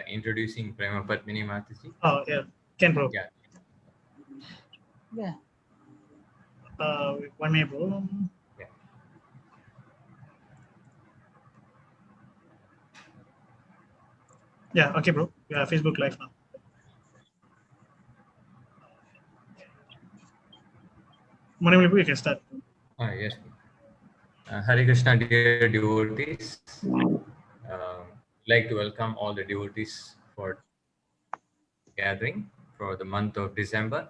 introducing Prema Padmini Mataji. Oh, yeah. Can, bro. Yeah. Yeah. 1 minute, bro. Yeah. Yeah, okay, bro. Yeah, Facebook Live now. Morning, bro, you can start. Yes. Hare Krishna, dear devotees. I'd like to welcome all the devotees for gathering for the month of December.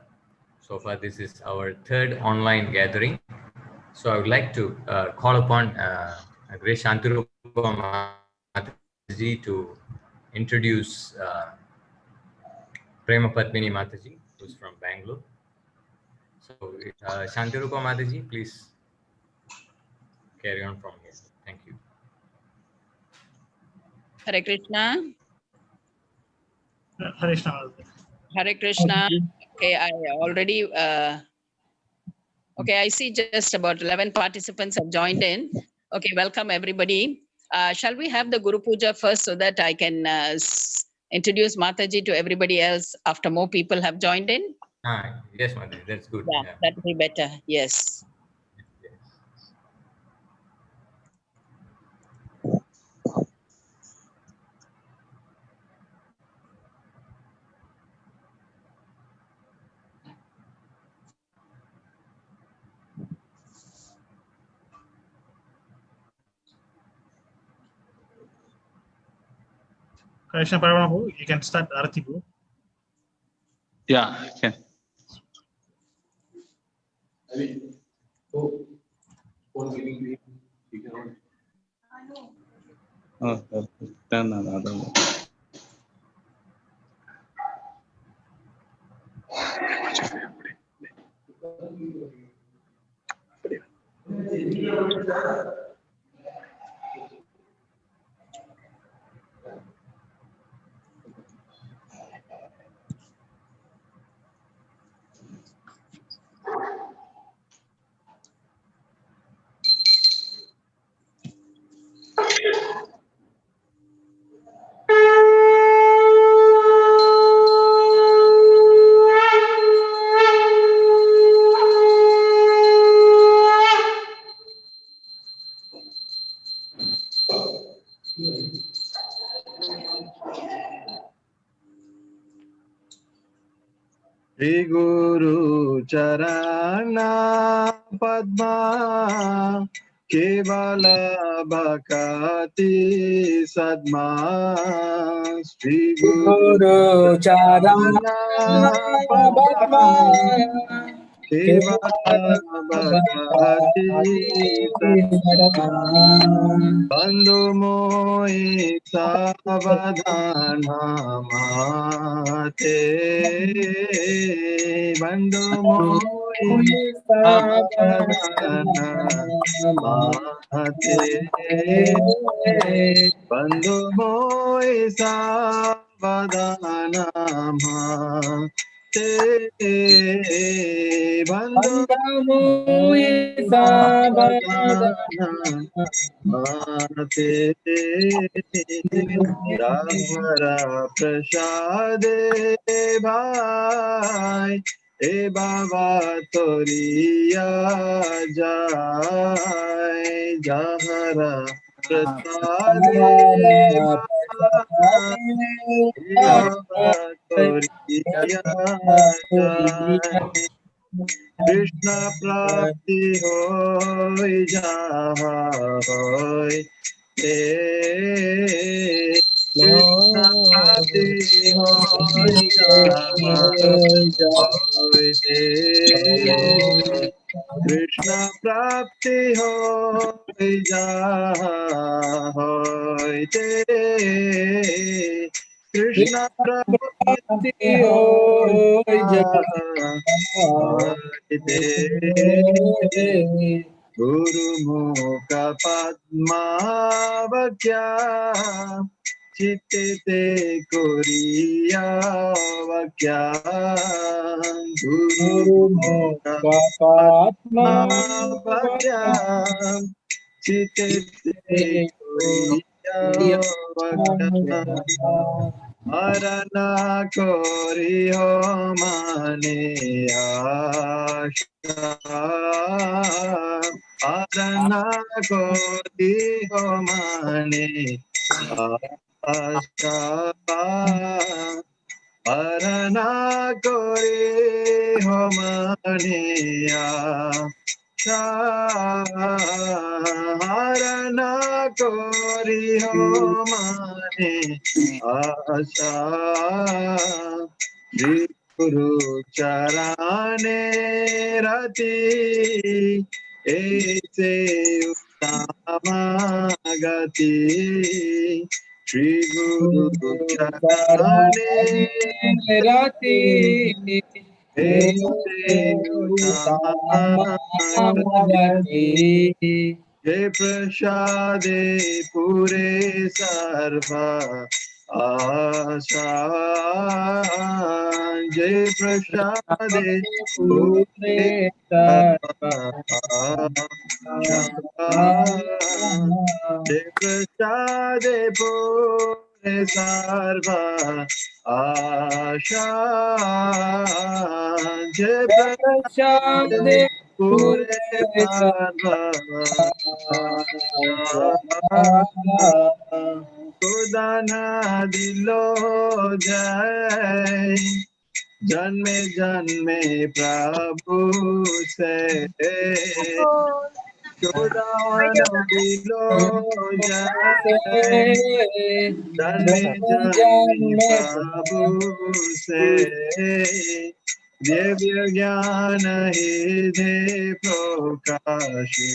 So far, this is our third online gathering. So I would like to call upon Grace Shantirupa Mataji to introduce Prema Padmini Mataji, who's from Bangalore. So Shantirupa Mataji, please carry on from here. Thank you. Hare Krishna. Hare Krishna. Hare Krishna. Okay, I already. Okay, I see just about 11 participants have joined in. Okay, welcome everybody. Shall we have the Guru Puja first so that I can introduce Mataji to everybody else after more people have joined in? Yes, Mataji, that's good. Yeah, that will be better. Yes. Krishna Parama, bro, you can start Arati, bro. Yeah, I can. Done another one. Shri Guru Charana Padma Kevala Bhakati Sadma Shri Guru Charana Padma Kevala Bhakati Sadma Bandhu Moi Savadhana Mate Bandhu Moi Savadhana Mate Bandhu Moi Savadhana Mate Bandhu Moi Savadhana Mate Rahara Prasade Bhai E Baba Toriya Jai Jahara Prasade Bhai E Baba Toriya Jai Krishna Prapti Hoy Jaha Hoy Te Krishna Prapti Hoy Jaha Hoy Te Krishna Prapti Hoy Jaha Hoy Te Krishna Prapti Hoy Jaha Guru Mukha Padma Vakya Chitte Koriya Vakya Guru Mukha Padma Vakya Chitte Koriya Vakya Arana kori ho mane asha. Arana kori ho mane asha. Arana kori ho mane asha. Arana kori ho mane आशा श्री गुरु चराने रति ऐसे उत्तम गति श्री गुरु चराने रति ऐसे उत्तम गति जय प्रसादे पूरे सर्वा आशा जय प्रसादे पूरे सर्वा आशा जय प्रसादे पूरे सर्वा आशा जय प्रसादे पूरे सर्वा खुदाना दिलो जय जन्मे जन्मे प्रभु से खुदाना दिलो जय जन्मे जन्मे प्रभु से दिव्य ज्ञान हृदय प्रकाशित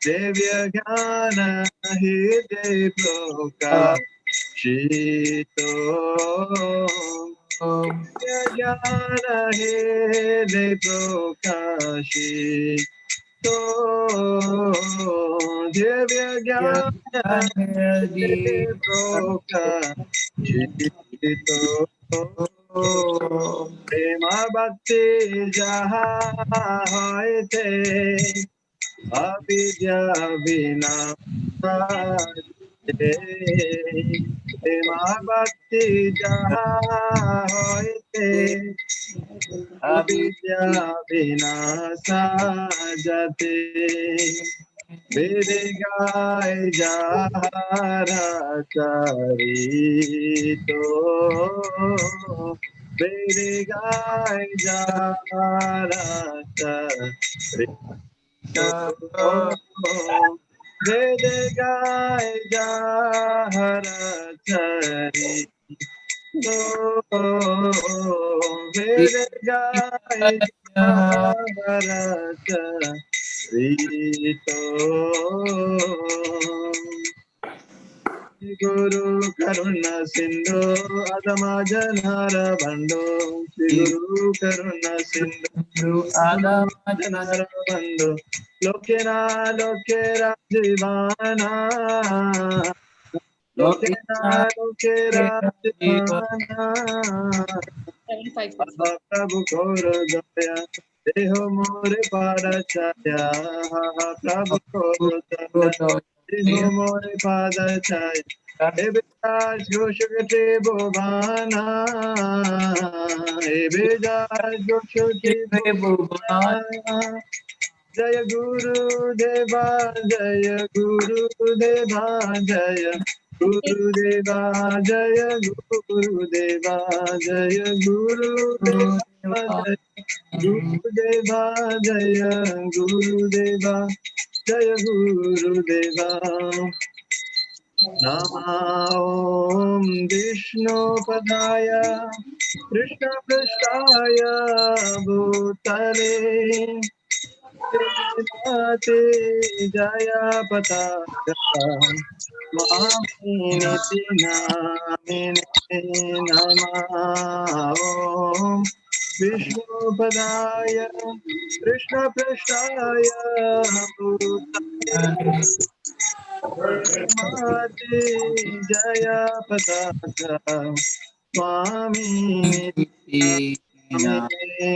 दिव्य ज्ञान हृदय प्रकाशित दिव्य ज्ञान हृदय प्रकाशित दिव्य ज्ञान हृदय प्रकाशित प्रेम भक्ति जहा होते अविद्या विना प्रेम भक्ति जहा होते अविद्या विना साजते वेद गाय जहारा चरितो वेद गाय जहारा चरितो वेद गाय जहारा चरितो वेद गाय जहारा चरितो गुरु करुण सिंधु अधम जनर बंधु श्री गुरु करुण सिंधु अधम जनर बंधु लोकेरा लोकेरा जीवाना लोकेरा लोकेरा जीवाना प्रभु कोर दया देह मोरे पार छाया प्रभु कोर दया देह मोरे पाद छाया हे बेजार जोशुते बोभाना हे बेजार जोशुते बोभाना जय गुरु देवा जय गुरु देवा जय गुरुदेवा जय गुरुदेवा जय गुरुदेवा जय गुरुदेवा जय गुरुदेवा नमः ॐ विष्णुपदाय कृष्णपृष्ठाय भूतले श्रीमते जय पताका स्वामिनिति नामिने नमः ॐ विष्णुपदाय कृष्णपृष्ठाय भूतले श्रीमते जय पताका स्वामिनिति नामिने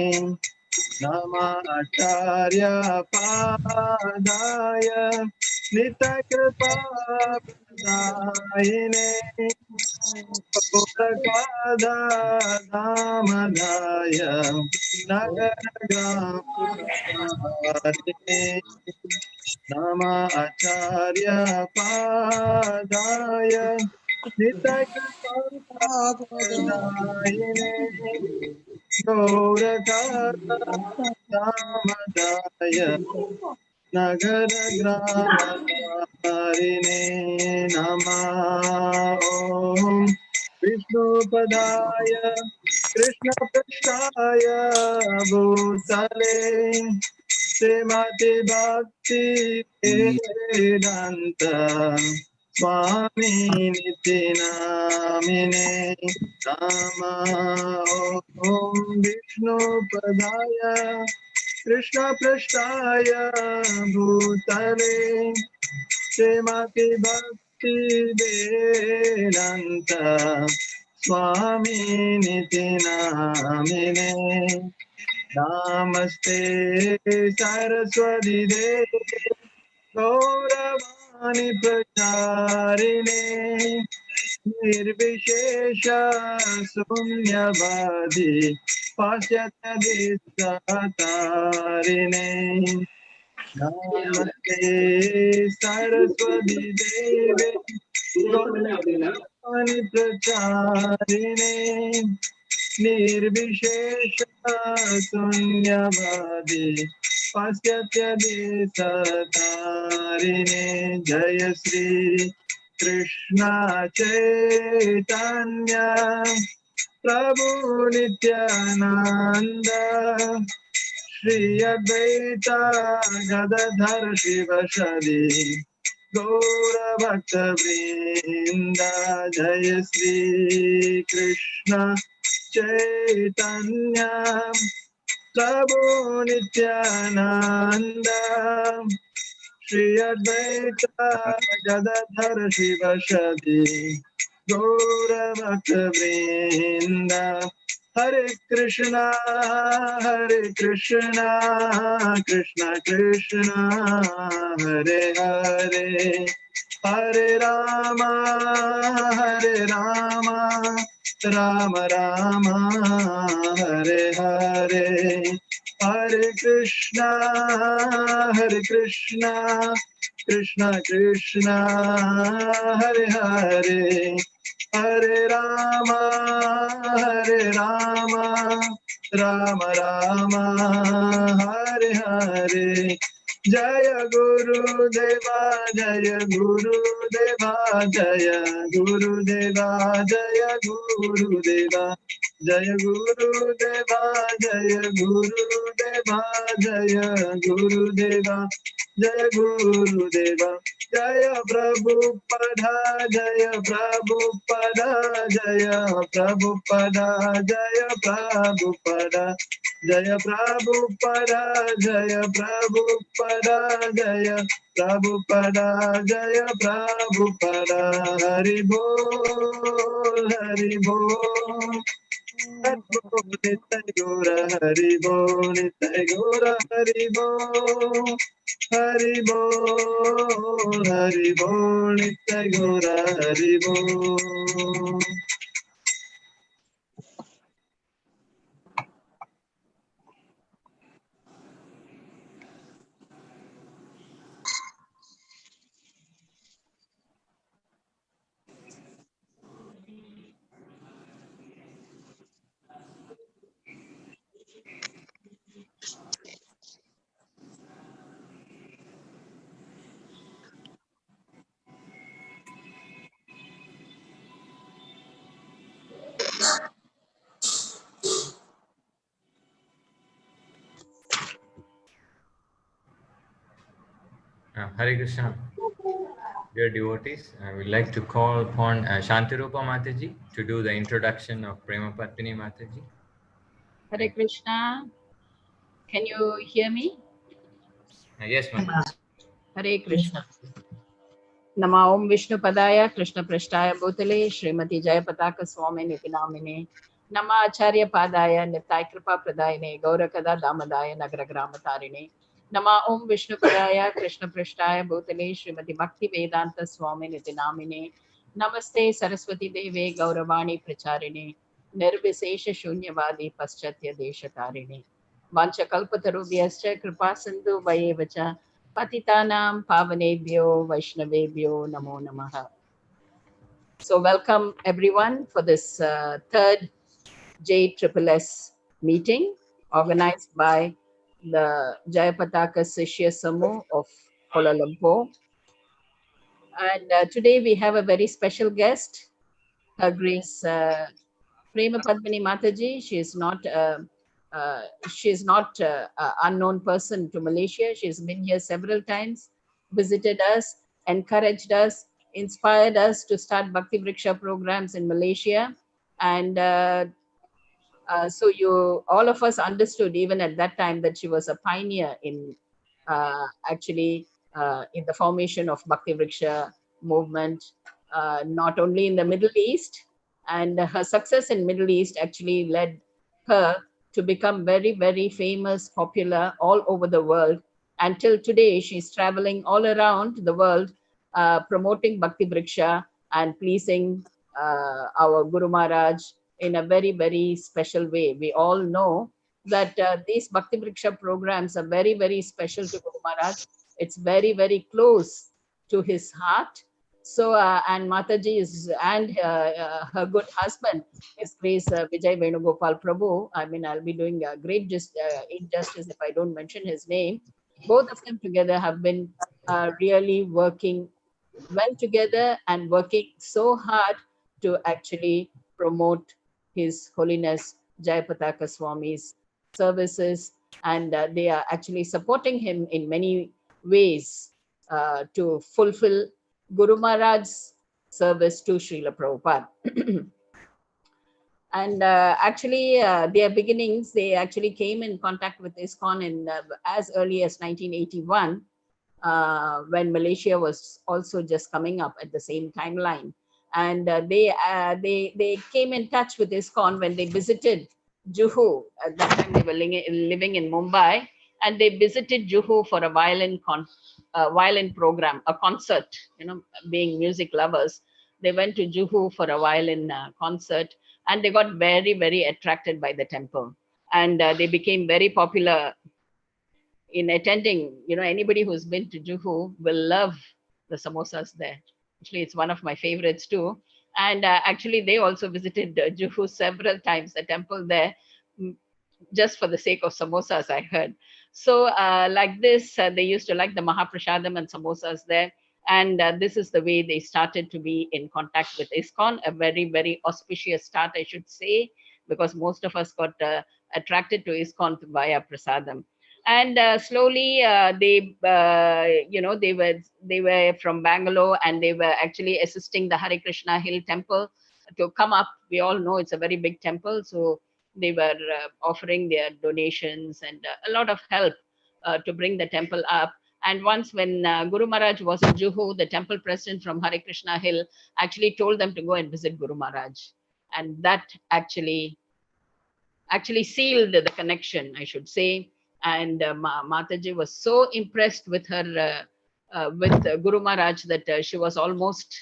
नमाचार्य पादाय नित्यकृपादायिने दामदाय नगरग्रामकारिणे नमाचार्य पादाय नित्यकृपादायिने गौरकादामदाय नगरग्रामकारिणे नमः ॐ विष्णुपदाय कृष्णपृष्ठाय भूतले श्रीमति भक्ति वेदांत स्वामी निति नामिने नमः ॐ विष्णुपदाय कृष्णपृष्ठाय भूतले श्रीमति भक्ति वेदांत स्वामी निति नामिने नमस्ते सरस्वती देवी गौरवाणी प्रचारिणे निर्विशेष शून्यवादी पाश्चात्यदिष्टारिणे नमस्ते सरस्वती देवे गौरवाणी प्रचारिणे निर्विशेष शून्यवादी पाश्चात्यदेशतारिणे जय श्री कृष्ण चैतन्य प्रभु नित्यानंद श्री अद्वैत गदाधर शिवसदि गौर भक्त वृंद जय श्री कृष्ण चैतन्य प्रभु नित्यानंद श्री अद्वैत गदाधर शिवसदि गौर भक्त वृंद हरे कृष्णा कृष्ण कृष्ण हरे हरे हरे राम राम राम हरे हरे हरे कृष्णा कृष्ण कृष्ण हरे हरे हरे राम राम राम हरे हरे जय गुरुदेवा जय गुरुदेवा जय गुरुदेवा जय गुरुदेवा जय गुरुदेवा जय गुरुदेवा जय गुरुदेवा जय गुरुदेवा जय प्रभुपदा जय प्रभुपदा जय प्रभुपदा जय प्रभुपदा जय प्रभुपदा जय प्रभुपदा जय प्रभुपदा जय प्रभुपदा हरि बोल हरि बोल नित्य गौर हरि बोल नित्य गौर हरि बोल हरि बोल नित्य गौर हरि बोल Hare Krishna. Dear devotees, I would like to call upon Shantirupa Mataji to do the introduction of Prema Patini Mataji. Hare Krishna. Can you hear me? Yes, Mataji. Hare Krishna. Nama Om Vishnu Padaya Krishna Prashtaya Bhutale Srimati Jaya Pataka Swami Niti Namine Nama Acharya Padaya Nitai Kripa Pradayane Gaurakada Damadaya Nagaragrama Tarine. Nama Om Vishnu Padaya Krishna Prishtaya Bhutale Srimati Bhakti Vedanta Swami Nitinamine. Namaste Saraswati Deve Gauravani Pracharine. Nirvisesha Shunyavadi Paschatya Deshatarine. Vancha Kalpatarubhyascha Kripa Sindhu Vayevacha Patitanam Pavanebhyo Vaishnavebhyo Namo Namaha. So welcome everyone for this third JSSS meeting organized by the Jayapataka Sishya Samu of Kuala Lumpur. And today we have a very special guest, Her Grace Prema Padmini Mataji. She is not an unknown person to Malaysia. She's been here several times, visited us, encouraged us, inspired us to start Bhakti Vriksha programs in Malaysia. And so all of us understood even at that time that she was a pioneer in in the formation of Bhakti Vriksha movement, not only in the Middle East, and her success in Middle East actually led her to become very, very famous, popular all over the world. Until today, she's traveling all around the world, promoting Bhakti Vriksha and pleasing our Guru Maharaj in a very, very special way. We all know that these Bhakti Vriksha programs are very, very special to Guru Maharaj. It's very, very close to his heart. So, and Mataji is, and her good husband, His Grace Vijay Venugopal Prabhu. I mean, I'll be doing a great injustice if I don't mention his name. Both of them together have been really working well together and working so hard to actually promote His Holiness Jayapataka Swami's services, and they are actually supporting him in many ways to fulfill Guru Maharaj's service to Srila Prabhupada. And their beginnings, they actually came in contact with ISKCON in as early as 1981, when Malaysia was also just coming up at the same timeline. And they came in touch with ISKCON when they visited Juhu. At that time, they were living in Mumbai, and they visited Juhu for a violin program, a concert. Being music lovers, they went to Juhu for a violin concert, and they got very, very attracted by the temple, and they became very popular in attending. Anybody who's been to Juhu will love the samosas there. Actually, it's one of my favorites too. And actually, they also visited Juhu several times, the temple there, just for the sake of samosas, I heard. So like this, they used to like the Mahaprasadam and samosas there. And this is the way they started to be in contact with ISKCON, a very, very auspicious start, I should say, because most of us got attracted to ISKCON via prasadam. And slowly they were from Bangalore, and they were actually assisting the Hare Krishna Hill temple to come up. We all know it's a very big temple, so they were offering their donations and a lot of help to bring the temple up. And once when Guru Maharaj was in Juhu, the temple president from Hare Krishna Hill actually told them to go and visit Guru Maharaj. And that actually sealed the connection, I should say. And Mataji was so impressed with her, with Guru Maharaj, that she was almost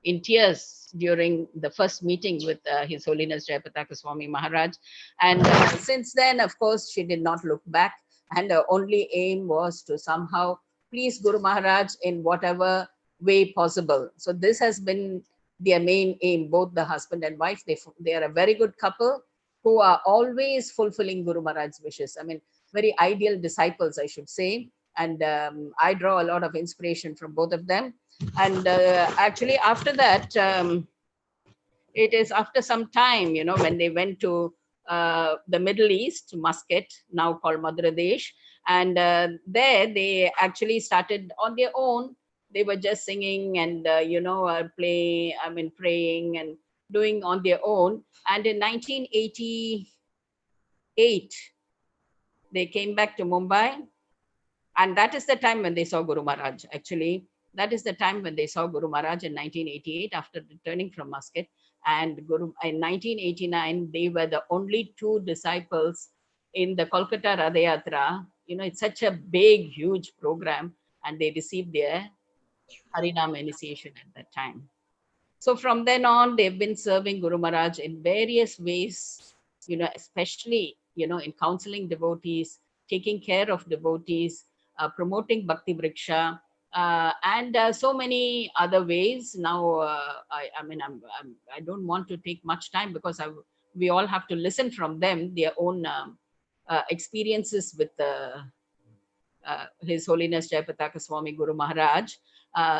in tears during the first meeting with His Holiness Jayapataka Swami Maharaj. And since then, of course, she did not look back. And her only aim was to somehow please Guru Maharaj in whatever way possible. So this has been their main aim, both the husband and wife. They are a very good couple who are always fulfilling Guru Maharaj's wishes. I mean, very ideal disciples, I should say. And I draw a lot of inspiration from both of them. And actually, after that, it is after some time, when they went to the Middle East, Muscat, now called Madhya Pradesh, and there they actually started on their own. They were just singing and praying and doing on their own. And in 1988, they came back to Mumbai, and that is the time when they saw Guru Maharaj. Actually, That is the time when they saw Guru Maharaj in 1988 after returning from Muscat. And Guru in 1989, they were the only two disciples in the Kolkata Radha Yatra. You know, it's such a big, huge program, and they received their Harinam initiation at that time. So from then on, they've been serving Guru Maharaj in various ways, you know, especially, you know, in counseling devotees, taking care of devotees, promoting Bhakti Vriksha, and so many other ways. Now, I mean, I don't want to take much time because we all have to listen from them, their own experiences with His Holiness Jayapataka Swami Guru Maharaj.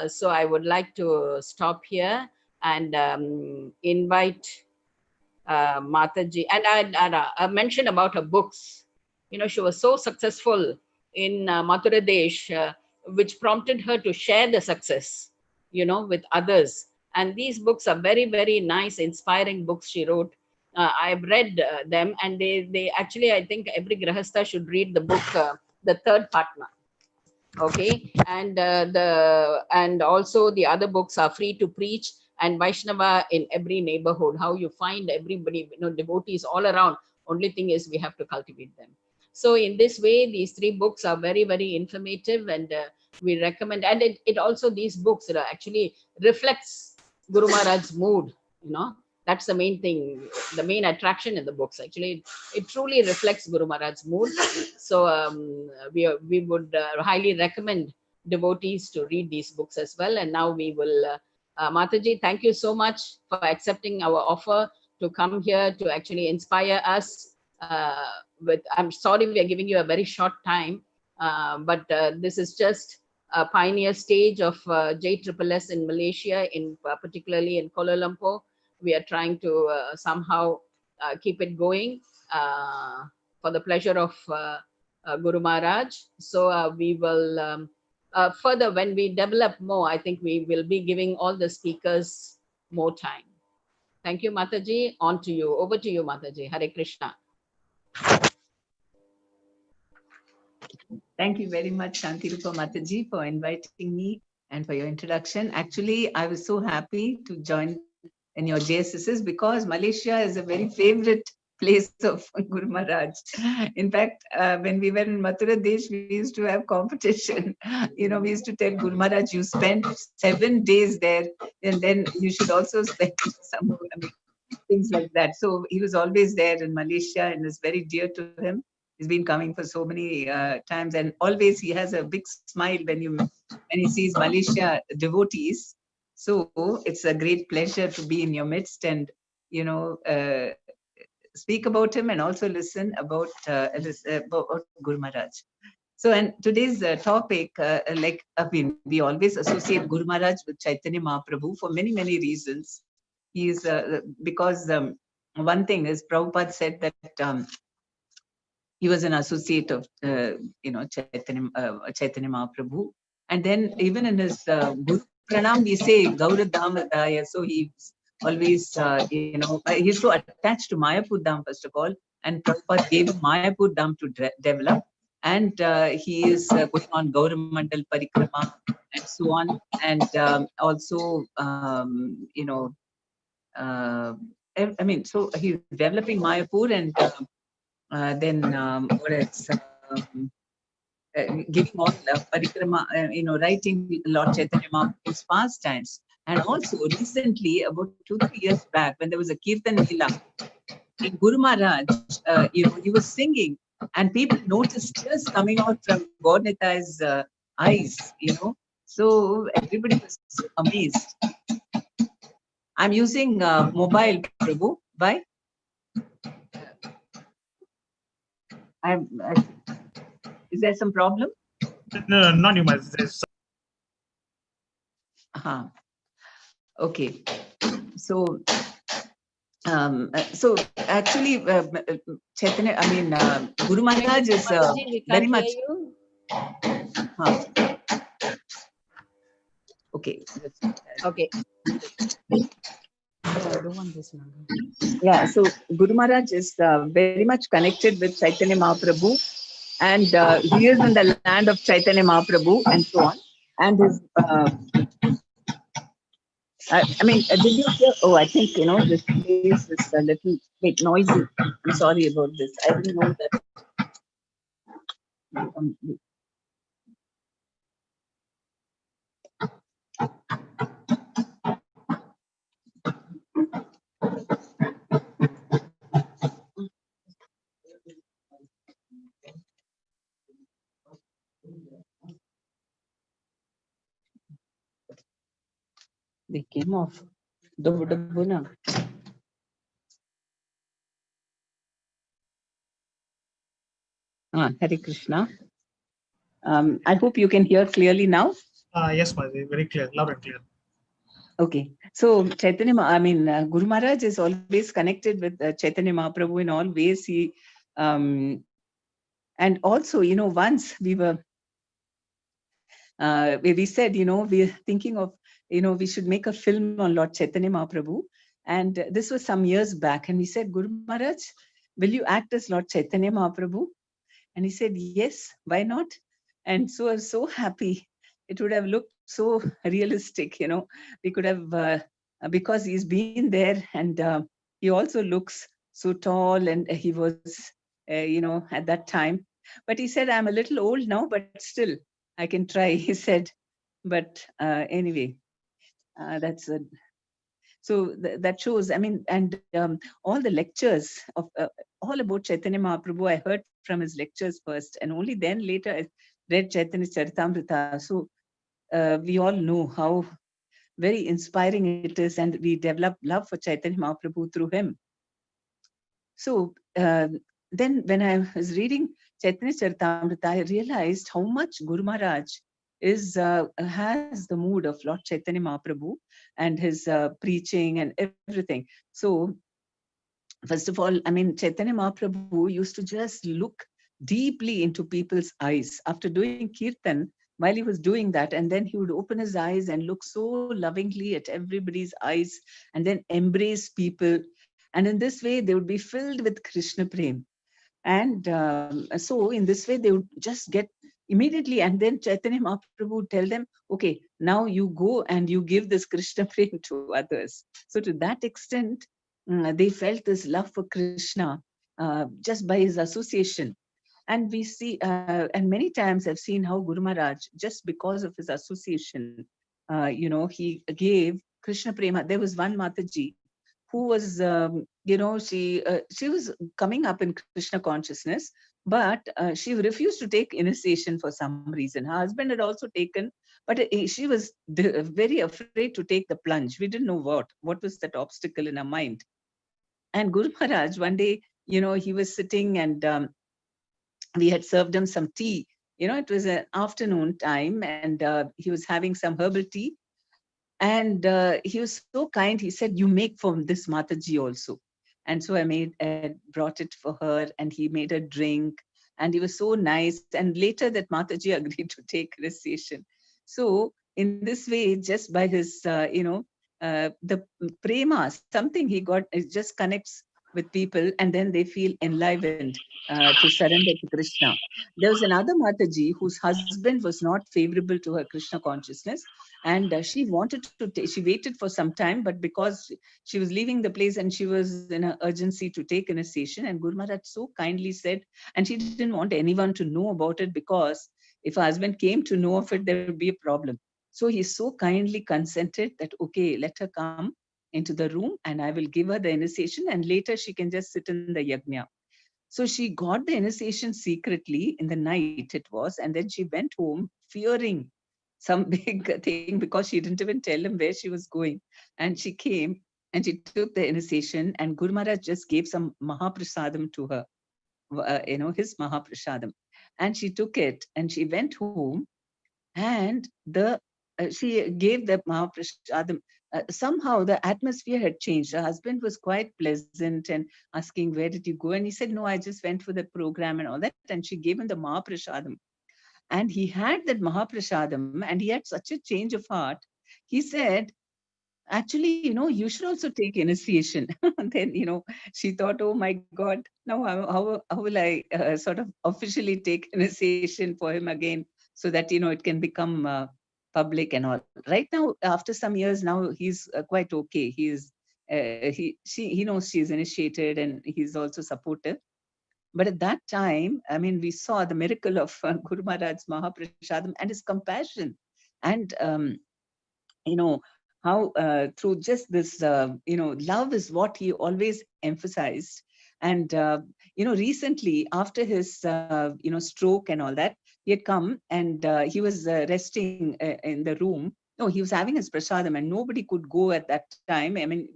So I would like to stop here and invite Mataji. And I mentioned about her books. You know, she was so successful in Mathura Desh, which prompted her to share the success, you know, with others. And these books are very, very nice, inspiring books she wrote. I've read them, and they actually, I think every Grahastha should read the book, The Third Partner. Okay, and also the other books are Free to Preach and Vaishnava in Every Neighborhood, how you find everybody, you know, devotees all around. Only thing is we have to cultivate them. So in this way, these three books are very, very informative, and we recommend. And it also, these books actually reflects Guru Maharaj's mood, you know. That's the main thing, the main attraction in the books. Actually, it truly reflects Guru Maharaj's mood. So we would highly recommend devotees to read these books as well. And now we will, Mataji, thank you so much for accepting our offer to come here to actually inspire us. I'm sorry we are giving you a very short time, but this is just a pioneer stage of JSSS in Malaysia, particularly in Kuala Lumpur. We are trying to somehow keep it going for the pleasure of Guru Maharaj. So we will further, when we develop more, I think we will be giving all the speakers more time. Thank you, Mataji. On to you. Over to you, Mataji. Hare Krishna. Thank you very much, Shantirupa Mataji, for inviting me and for your introduction. Actually, I was so happy to join in your JSSS because Malaysia is a very favorite place of Guru Maharaj. In fact, when we were in Mathura Desh, we used to have competition. You know, we used to tell Guru Maharaj, you spent 7 days there, and then you should also spend some, things like that. So he was always there in Malaysia and is very dear to him. He's been coming for so many times, and always he has a big smile when he sees Malaysia devotees. So it's a great pleasure to be in your midst and, you know, speak about him and also listen about Guru Maharaj. So, and today's topic, we always associate Guru Maharaj with Chaitanya Mahaprabhu for many, many reasons. He is, because one thing is, Prabhupada said that he was an associate of, Chaitanya Mahaprabhu. And then even in his Guru Pranam, we say Gaura Dhamadaya. So he's always, he's so attached to Mayapur Dham, first of all. And Prabhupada gave him Mayapur Dham to develop. And he is going on Gaura Mandal Parikrama and so on. And also, so he's developing Mayapur and then what else? Giving all parikrama, writing Lord Chaitanya Mahaprabhu's pastimes. And also recently, about 2-3 years back, when there was a Kirtan Lila, in Guru Maharaj, he was singing, and people noticed tears coming out from Gaurnita's eyes, So everybody was so amazed. I'm using mobile, Prabhu. Why? Is there some problem? No, not you, Mataji. There's Okay. So actually, Chaitanya, Guru Maharaj is very much. Okay. Okay. I don't want this number. Yeah, so Guru Maharaj is very much connected with Chaitanya Mahaprabhu, and he is in the land of Chaitanya Mahaprabhu and so on. And his, I mean, did you hear? Oh, I think, this place is a little bit noisy. I'm sorry about this. I didn't know that. Um, they came off. Dabu dabu na. Hare Krishna. I hope you can hear clearly now. Yes, Mataji, very clear, loud and clear. Okay, so Chaitanya, Guru Maharaj is always connected with Chaitanya Mahaprabhu in all ways. He, and also, once we were, we said, we're thinking of, we should make a film on Lord Chaitanya Mahaprabhu. And this was some years back. And we said, Guru Maharaj, will you act as Lord Chaitanya Mahaprabhu? And he said, yes, why not? And so I was so happy. It would have looked so realistic, we could have, because he's been there, and he also looks so tall, and he was, at that time. But he said, I'm a little old now, but still I can try, he said. But anyway, that's a, so that shows, and all the lectures of all about Chaitanya Mahaprabhu, I heard from his lectures first, and only then later I read Chaitanya Charitamrita. So we all know how very inspiring it is, and we develop love for Chaitanya Mahaprabhu through him. So then when I was reading Chaitanya Charitamrita, I realized how much Guru Maharaj has the mood of Lord Chaitanya Mahaprabhu, and his preaching and everything. So first of all, Chaitanya Mahaprabhu used to just look deeply into people's eyes after doing kirtan. While he was doing that, and then he would open his eyes and look so lovingly at everybody's eyes, and then embrace people. And in this way, they would be filled with Krishna Prem. And so in this way, they would just get immediately, and then Chaitanya Mahaprabhu would tell them, okay, now you go and you give this Krishna Prem to others. So to that extent, they felt this love for Krishna just by his association. And we see, and many times I've seen how Guru Maharaj, just because of his association, he gave Krishna Prema. There was one Mataji who was, she was coming up in Krishna consciousness, but she refused to take initiation for some reason. Her husband had also taken, but she was very afraid to take the plunge. We didn't know what was that obstacle in her mind. And Guru Maharaj, one day, he was sitting, and we had served him some tea. It was an afternoon time, and he was having some herbal tea. And he was so kind. He said, you make for this Mataji also. And so I brought it for her, and he made a drink, and he was so nice. And later that Mataji agreed to take initiation. So in this way, just by his, the prema, something he got, it just connects with people, and then they feel enlivened to surrender to Krishna. There was another Mataji whose husband was not favorable to her Krishna consciousness, and she wanted to she waited for some time, but because she was leaving the place and she was in an urgency to take initiation, and Guru Maharaj so kindly said, and she didn't want anyone to know about it, because if her husband came to know of it, there would be a problem. So he so kindly consented that, okay, let her come into the room and I will give her the initiation, and later she can just sit in the yajna. So she got the initiation secretly in the night, it was, and then she went home fearing some big thing, because she didn't even tell him where she was going. And she came and she took the initiation, and Guru Maharaj just gave some Mahaprasadam to her, his Mahaprasadam. And she took it and she went home, and she gave the Mahaprasadam. Somehow the atmosphere had changed. Her husband was quite pleasant and asking, where did you go? And he said, no, I just went for the program and all that. And she gave him the Mahaprasadam. And he had that Mahaprasadam, and he had such a change of heart. He said, actually, you should also take initiation. And then, she thought, oh my God, now how will I sort of officially take initiation for him again, so that, it can become public and all. Right now, after some years now, he's quite okay. He knows she's initiated and he's also supportive. But at that time, I mean, we saw the miracle of Guru Maharaj's Mahaprasadam and his compassion. And, you know, how through just this, love is what he always emphasized. And, recently, after his, stroke and all that, he had come and he was resting in the room. No, he was having his prasadam and nobody could go at that time. I mean,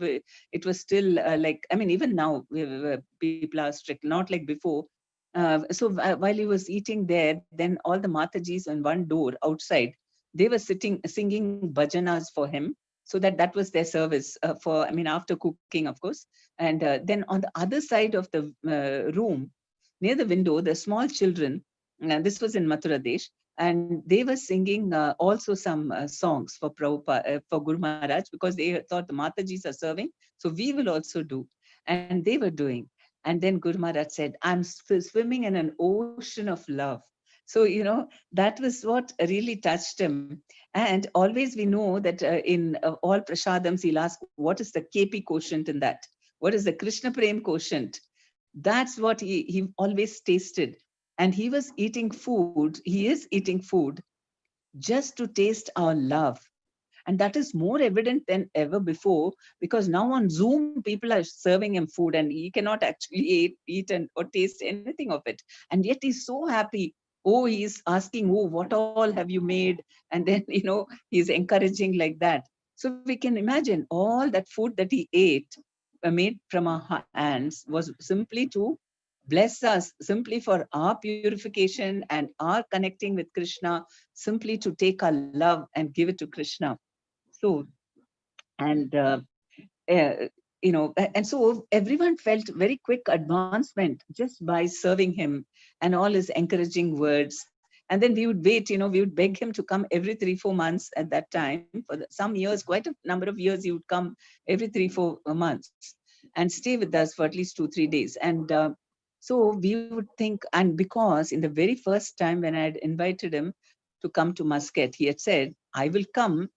it was still even now, people are strict, not like before. So while he was eating there, then all the Matajis on one door outside, they were sitting, singing bhajanas for him. So that was their service after cooking, of course. And then on the other side of the room, near the window, the small children, this was in Mathura Desh, and they were singing also some songs for Prabhupada, for Guru Maharaj, because they thought the Matajis are serving, so we will also do. And they were doing. And then Guru Maharaj said, I'm swimming in an ocean of love. So, that was what really touched him. And always we know that in all prasadams, he'll ask, what is the KP quotient in that? What is the Krishna Prem quotient? That's what he always tasted. And he was eating food, he is eating food just to taste our love. And that is more evident than ever before, because now on Zoom, people are serving him food and he cannot actually eat or taste anything of it. And yet he's so happy. Oh, he's asking, oh, what all have you made? And then, he's encouraging like that. So we can imagine all that food that he ate, made from our hands, was simply to bless us, simply for our purification and our connecting with Krishna, simply to take our love and give it to Krishna. So, and and so everyone felt very quick advancement just by serving him and all his encouraging words. And then we would wait, we would beg him to come every 3-4 months at that time. For some years, quite a number of years, he would come every 3-4 months and stay with us for at least 2-3 days. And so we would think, and because in the very first time when I had invited him to come to Muscat, he had said, I will come,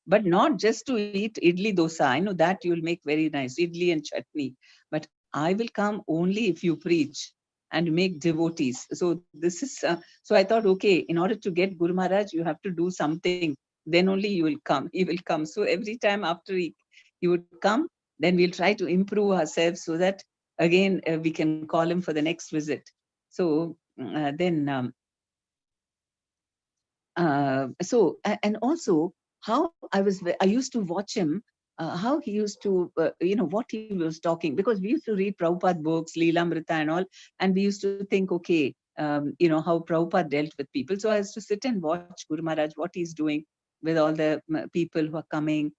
but not just to eat idli dosa. I know that you'll make very nice idli and chutney, but I will come only if you preach and make devotees. So this is, so I thought, okay, in order to get Guru Maharaj, you have to do something. Then only you will come. He will come. So every time after he would come, then we'll try to improve ourselves so that again we can call him for the next visit. So and also how I used to watch him, how he used to, what he was talking, because we used to read Prabhupada books, Leelamrita and all, and we used to think, okay, how Prabhupada dealt with people. So I used to sit and watch Guru Maharaj, what he's doing with all the people who are coming.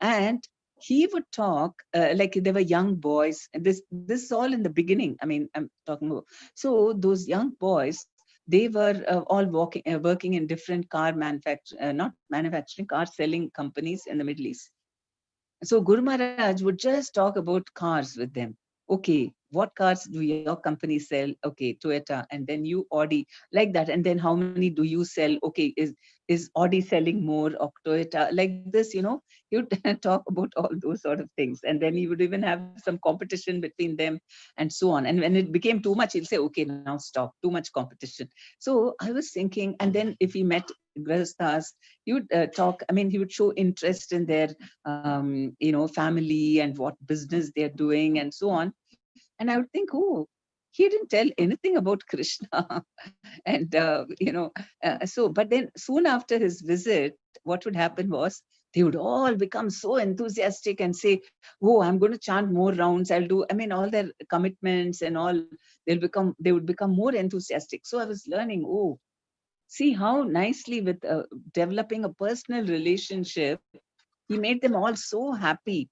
And he would talk like there were young boys. And this is all in the beginning. I mean, I'm talking about. So those young boys, they were all working in different not manufacturing, car selling companies in the Middle East. So Guru Maharaj would just talk about cars with them. Okay, what cars do your company sell? Okay, Toyota, and then you Audi, like that. And then how many do you sell? Okay, is Audi selling more or Toyota? Like this, he would talk about all those sort of things. And then he would even have some competition between them and so on. And when it became too much, he'll say, okay, now stop, too much competition. So I was thinking, and then if he met Grahasthas, he would talk, he would show interest in their, family and what business they're doing and so on. And I would think, oh, he didn't tell anything about Krishna. And, but then soon after his visit, what would happen was, they would all become so enthusiastic and say, oh, I'm going to chant more rounds. I'll do, all their commitments and all, they would become more enthusiastic. So I was learning, oh, see how nicely with developing a personal relationship, he made them all so happy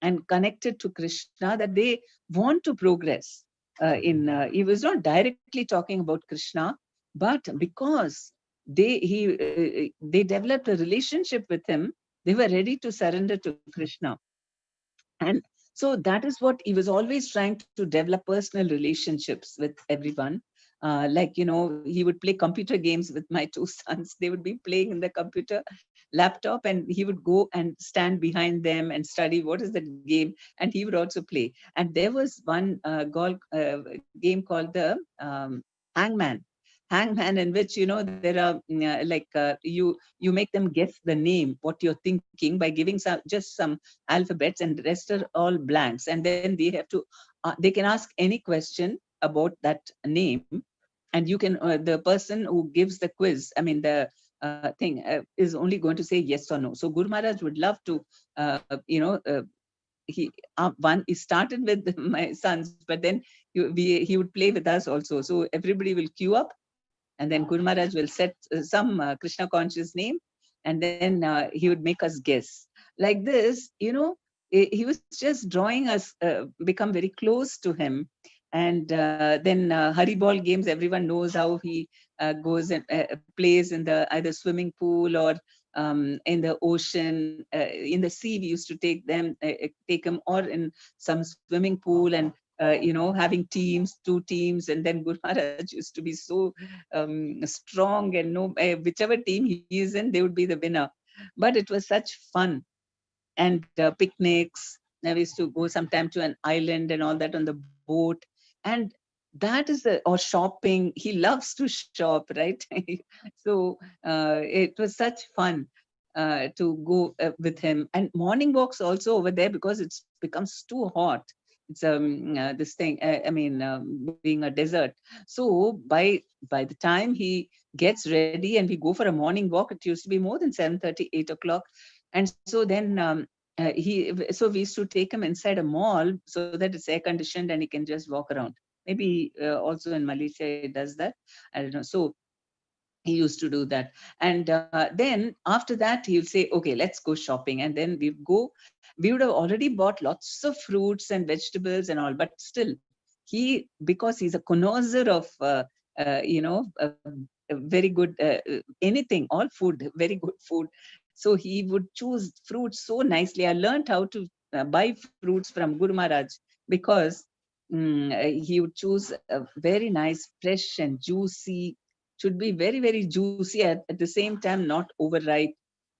and connected to Krishna that they want to progress. He was not directly talking about Krishna, but because they developed a relationship with him, they were ready to surrender to Krishna. And so that is what he was always trying to develop, personal relationships with everyone. He would play computer games with my two sons. They would be playing in the computer laptop, and he would go and stand behind them and study what is the game, and he would also play. And there was one game called the Hangman. Hangman, in which there are you make them guess the name, what you're thinking, by giving just some alphabets, and the rest are all blanks, and then they can ask any question about that name, and you can the person who gives the quiz, I mean the thing, is only going to say yes or no. So Guru Maharaj would love to he started with my sons, but then he would play with us also. So everybody will queue up, and then Guru Maharaj will set some Krishna conscious name, and then he would make us guess. Like this, he was just drawing us, become very close to him. And then Haribol games, everyone knows how he goes and plays in the either swimming pool or in the ocean, in the sea. We used to take him, or in some swimming pool, and having two teams, and then Guru Maharaj used to be so strong, and whichever team he is in, they would be the winner. But it was such fun. And picnics. I used to go sometime to an island and all that on the boat. And that is or shopping. He loves to shop, right? So it was such fun to go with him. And morning walks also over there, because it becomes too hot. It's this thing, being a desert. So by the time he gets ready and we go for a morning walk, it used to be more than 7:30, 8 o'clock. And so then so we used to take him inside a mall so that it's air conditioned and he can just walk around. Maybe also in Malaysia it does that. I don't know. So he used to do that. And then after that, he'll say, okay, let's go shopping. And then we would have already bought lots of fruits and vegetables and all, but still, because he's a connoisseur of, very good, anything, all food, very good food. So he would choose fruits so nicely. I learned how to buy fruits from Guru Maharaj, because he would choose a very nice, fresh and juicy, should be very, very juicy, at the same time not overripe,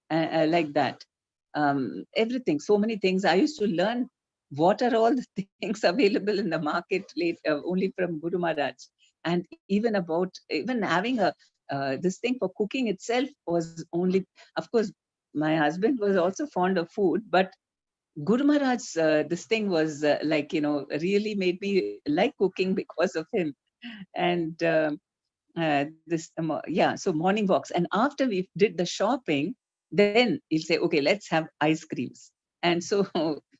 like that. Everything, so many things. I used to learn what are all the things available in the market only from Guru Maharaj. And even having this thing for cooking itself was only, of course, my husband was also fond of food, but Guru Maharaj's this thing was really made me like cooking because of him. And so morning walks. And after we did the shopping, then he'll say, okay, let's have ice creams. And so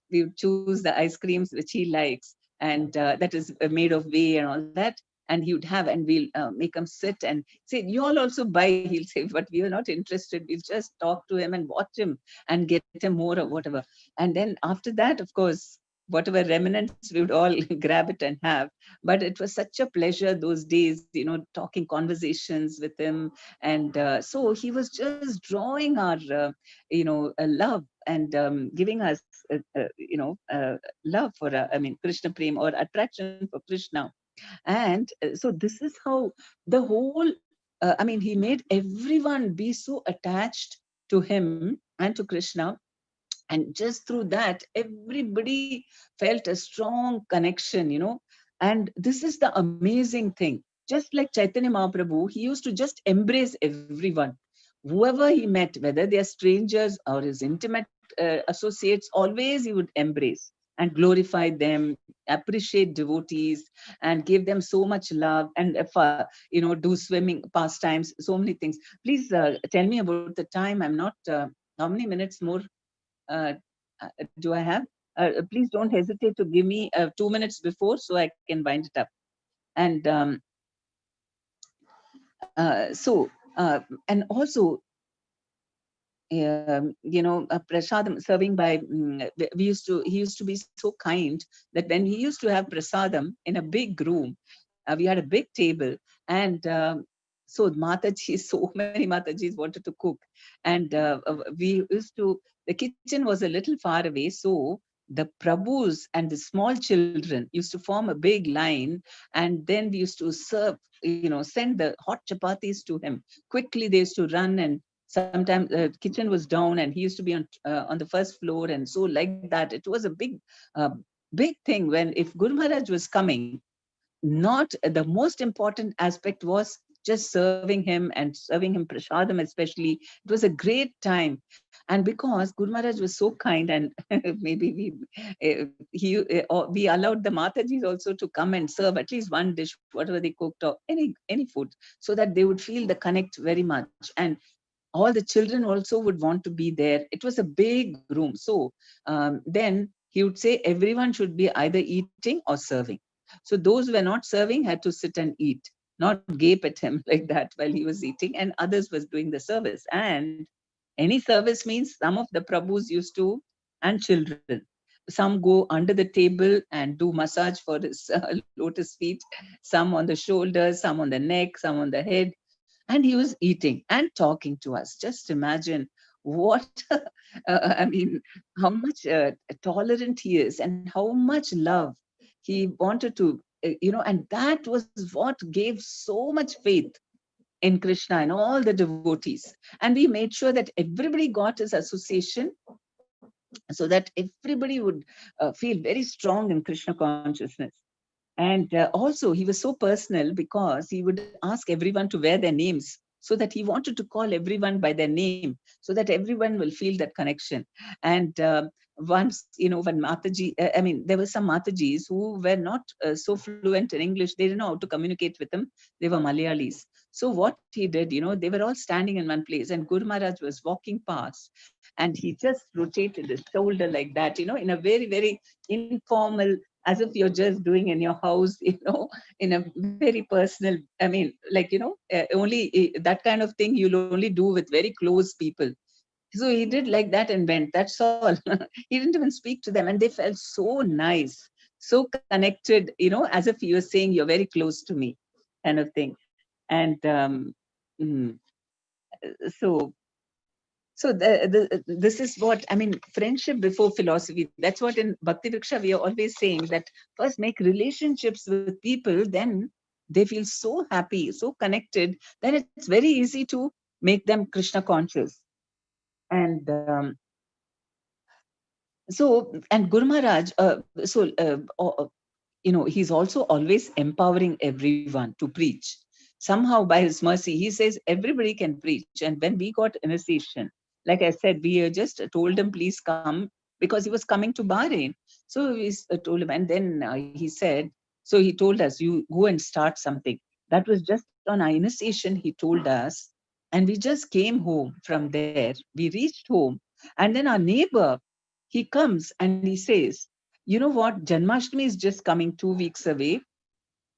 we would choose the ice creams which he likes, and that is made of whey and all that. And he would have, and we'll make him sit and say, you all also buy. He'll say, but we are not interested. We'll just talk to him and watch him and get him more or whatever. And then after that, of course, whatever remnants, we would all grab it and have. But it was such a pleasure those days, talking conversations with him. And so he was just drawing our, love, and giving us, love for, Krishna Prem, or attraction for Krishna. And so this is how the whole, he made everyone be so attached to him and to Krishna. And just through that, everybody felt a strong connection. And this is the amazing thing. Just like Chaitanya Mahaprabhu, he used to just embrace everyone. Whoever he met, whether they are strangers or his intimate associates, always he would embrace and glorify them, appreciate devotees, and give them so much love, and do swimming pastimes, so many things. Please tell me about the time. I'm not, how many minutes more do I have? Please don't hesitate to give me 2 minutes before, so I can wind it up. And and also, prasadam serving by, he used to be so kind that when he used to have prasadam in a big room, we had a big table, and so Mataji, so many Matajis wanted to cook, and the kitchen was a little far away, so the Prabhus and the small children used to form a big line, and then we used to serve, send the hot chapatis to him. Quickly, they used to run and Sometimes the kitchen was down and he used to be on the first floor, and so like that. It was a uh, big thing when if Guru Maharaj was coming. Not the most important aspect was just serving him and serving him prasadam especially. It was a great time, and because Guru Maharaj was so kind, and maybe we allowed the Matajis also to come and serve at least one dish, whatever they cooked, or any food, so that they would feel the connect very much. And all the children also would want to be there. It was a big room. So then he would say everyone should be either eating or serving. So those who were not serving had to sit and eat, not gape at him like that while he was eating, and others was doing the service. And any service means some of the Prabhus used to, and children. Some go under the table and do massage for his lotus feet, some on the shoulders, some on the neck, some on the head, and he was eating and talking to us. Just imagine what, I mean, how much tolerant he is and how much love he wanted to, and that was what gave so much faith in Krishna and all the devotees. And we made sure that everybody got his association so that everybody would feel very strong in Krishna consciousness. And also, he was so personal because he would ask everyone to wear their names, so that he wanted to call everyone by their name, so that everyone will feel that connection. And once, when Mataji, I mean, there were some Matajis who were not so fluent in English. They didn't know how to communicate with him. They were Malayalis. So what he did, they were all standing in one place, and Guru Maharaj was walking past, and he just rotated his shoulder like that, in a very, very informal, as if you're just doing in your house, in a very personal, I mean, like, only that kind of thing you'll only do with very close people. So he did like that and went, that's all. He didn't even speak to them, and they felt so nice, so connected, as if he was saying, you're very close to me, kind of thing. And mm, so this is what I mean, friendship before philosophy. That's what in Bhakti Vriksha we are always saying, that first make relationships with people, then they feel so happy, so connected, then it's very easy to make them Krishna conscious. And and Guru Maharaj, he's also always empowering everyone to preach. Somehow, by his mercy, he says everybody can preach. And when we got initiation, like I said, we just told him, please come, because he was coming to Bahrain. So we told him, and then he said, so he told us, you go and start something. That was just on our initiation, he told us. And we just came home from there. We reached home. And then our neighbor, he comes and he says, you know what, Janmashtami is just coming 2 weeks away.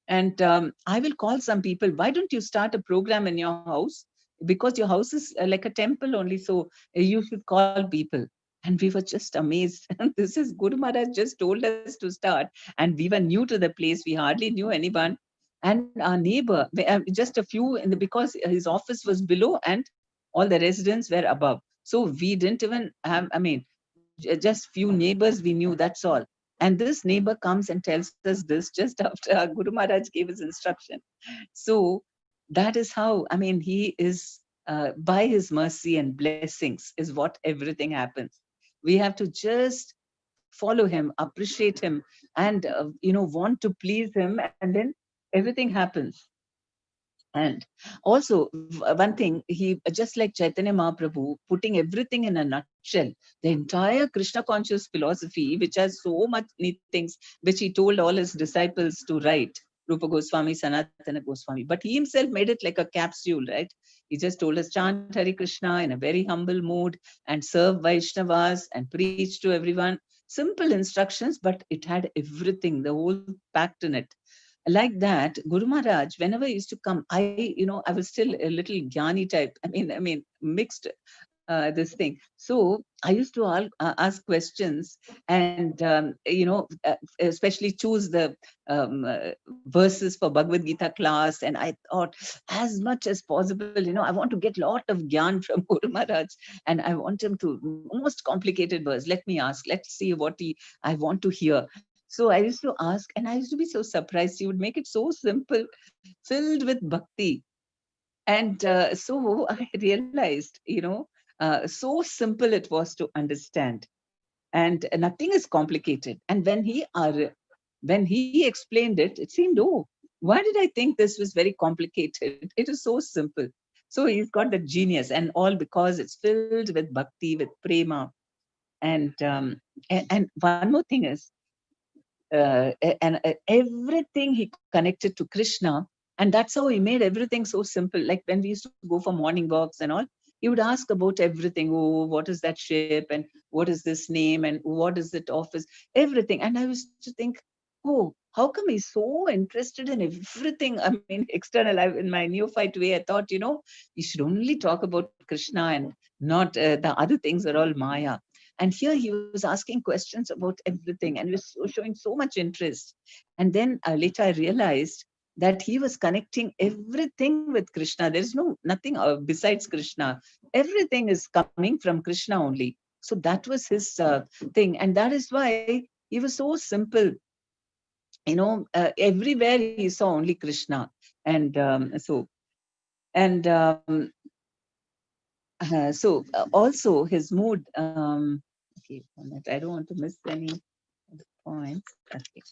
And I will call some people. Why don't you start a program in your house? Because your house is like a temple only. So you should call people. And we were just amazed. This is Guru Maharaj just told us to start. And we were new to the place. We hardly knew anyone. And our neighbor, just a few, because his office was below and all the residents were above. So we didn't even have, I mean, just few neighbors we knew, that's all. And this neighbor comes and tells us this just after Guru Maharaj gave his instruction. So that is how, I mean, he is, by his mercy and blessings is what everything happens. We have to just follow him, appreciate him, and, want to please him, and then everything happens. And also, one thing, he, just like Chaitanya Mahaprabhu, putting everything in a nutshell, the entire Krishna conscious philosophy, which has so much neat things, which he told all his disciples to write, Rupa Goswami, Sanatana Goswami, but he himself made it like a capsule, right? He just told us, chant Hare Krishna in a very humble mood, and serve Vaishnavas, and preach to everyone. Simple instructions, but it had everything, the whole packed in it. Like that, Guru Maharaj, whenever he used to come, I was still a little jnani type. I mean, mixed this thing. So I used to ask questions, and especially choose the verses for Bhagavad Gita class. And I thought, as much as possible, I want to get lot of gyan from Guru Maharaj, and I want him to most complicated verse. Let me ask. Let's see what I want to hear. So I used to ask, and I used to be so surprised. He would make it so simple, filled with bhakti. And so I realized, so simple it was to understand, and nothing is complicated. And when he explained it, it seemed, oh, why did I think this was very complicated? It is so simple. So he's got the genius, and all because it's filled with bhakti, with prema. And one more thing is, everything he connected to Krishna, and that's how he made everything so simple. Like when we used to go for morning walks and all, he would ask about everything. Oh, what is that ship, and what is this name, and what is it office, everything. And I used to think, oh, how come he's so interested in everything? I mean, external. In my neophyte way, I thought, you should only talk about Krishna, and not the other things are all Maya. And here he was asking questions about everything, and was showing so much interest. And then later I realized that he was connecting everything with Krishna. There is nothing besides Krishna. Everything is coming from Krishna only. So that was his thing, and that is why he was so simple. Everywhere he saw only Krishna, and and um, also his mood. Okay, I don't want to miss any points. Okay.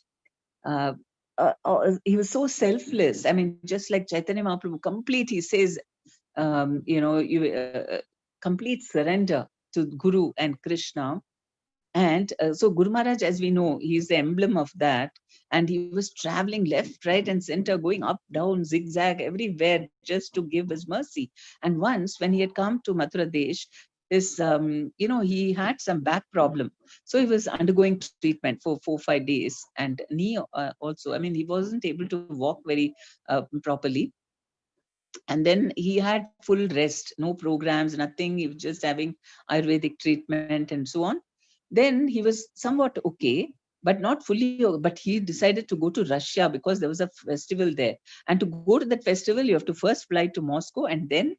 He was so selfless. I mean, just like Chaitanya Mahaprabhu, complete. He says, complete surrender to Guru and Krishna. And so Guru Maharaj, as we know, he is the emblem of that. And he was traveling left, right, and center, going up, down, zigzag, everywhere, just to give his mercy. And once, when he had come to Mathura Desh, he had some back problem. So he was undergoing treatment for 4-5 days, and knee also. I mean, he wasn't able to walk very properly. And then he had full rest, no programs, nothing. He was just having Ayurvedic treatment and so on. Then he was somewhat okay, but not fully. But he decided to go to Russia because there was a festival there. And to go to that festival, you have to first fly to Moscow and then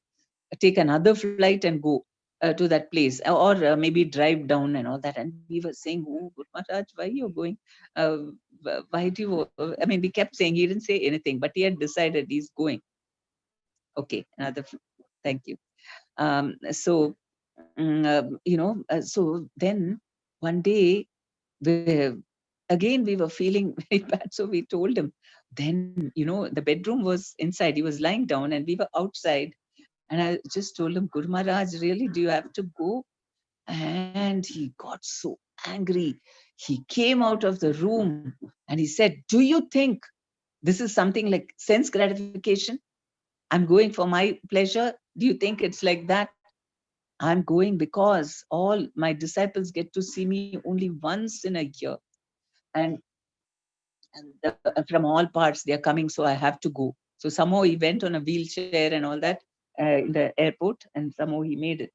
take another flight and go to that place, or maybe drive down and all that. And we were saying, oh, Guru Maharaj, why you're going? Why do you? I mean, we kept saying, he didn't say anything, but he had decided he's going. Okay, thank you. So then one day, again we were feeling very bad, so we told him. Then the bedroom was inside, he was lying down, and we were outside. And I just told him, Guru Maharaj, really, do you have to go? And he got so angry. He came out of the room and he said, do you think this is something like sense gratification? I'm going for my pleasure. Do you think it's like that? I'm going because all my disciples get to see me only once in a year. And from all parts, they are coming, so I have to go. So somehow he went on a wheelchair and all that in the airport, and somehow he made it.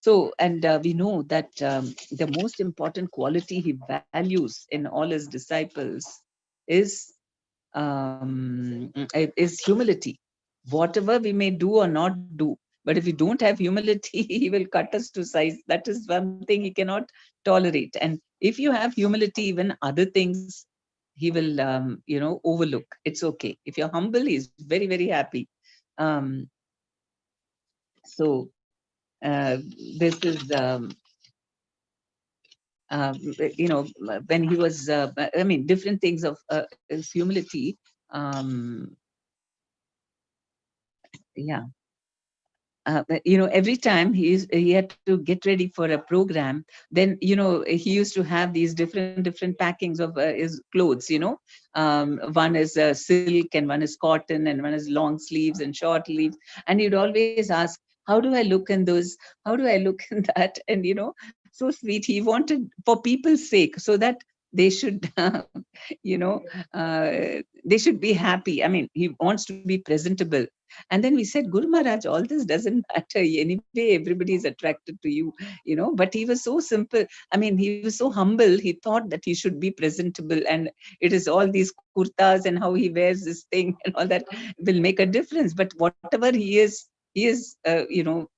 So, and we know that the most important quality he values in all his disciples is humility. Whatever we may do or not do, but if we don't have humility, he will cut us to size. That is one thing he cannot tolerate. And if you have humility, even other things he will overlook. It's okay. If you're humble, he's very, very happy. So this is when he was different things of his humility. Yeah. Every time he had to get ready for a program, then he used to have these different packings of his clothes. One is silk, and one is cotton, and one is long sleeves and short sleeves. And he'd always ask, how do I look in those? How do I look in that? And so sweet. He wanted, for people's sake, so that they should they should be happy. I mean, he wants to be presentable. And then we said, Guru Maharaj, all this doesn't matter. Anyway, everybody is attracted to you, but he was so simple. I mean, he was so humble. He thought that he should be presentable. And it is all these kurtas and how he wears this thing and all that will make a difference. But whatever he is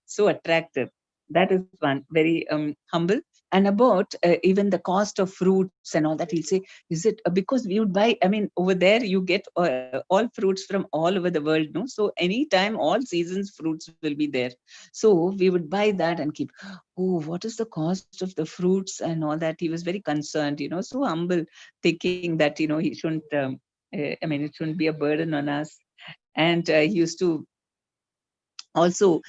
so attractive. That is one, very humble. And about even the cost of fruits and all that, he'll say, is it because we would buy, I mean, over there you get all fruits from all over the world, no? So anytime, all seasons, fruits will be there. So we would buy that and keep, oh, what is the cost of the fruits and all that? He was very concerned, so humble, thinking that, he shouldn't, I mean, it shouldn't be a burden on us. And he used to also,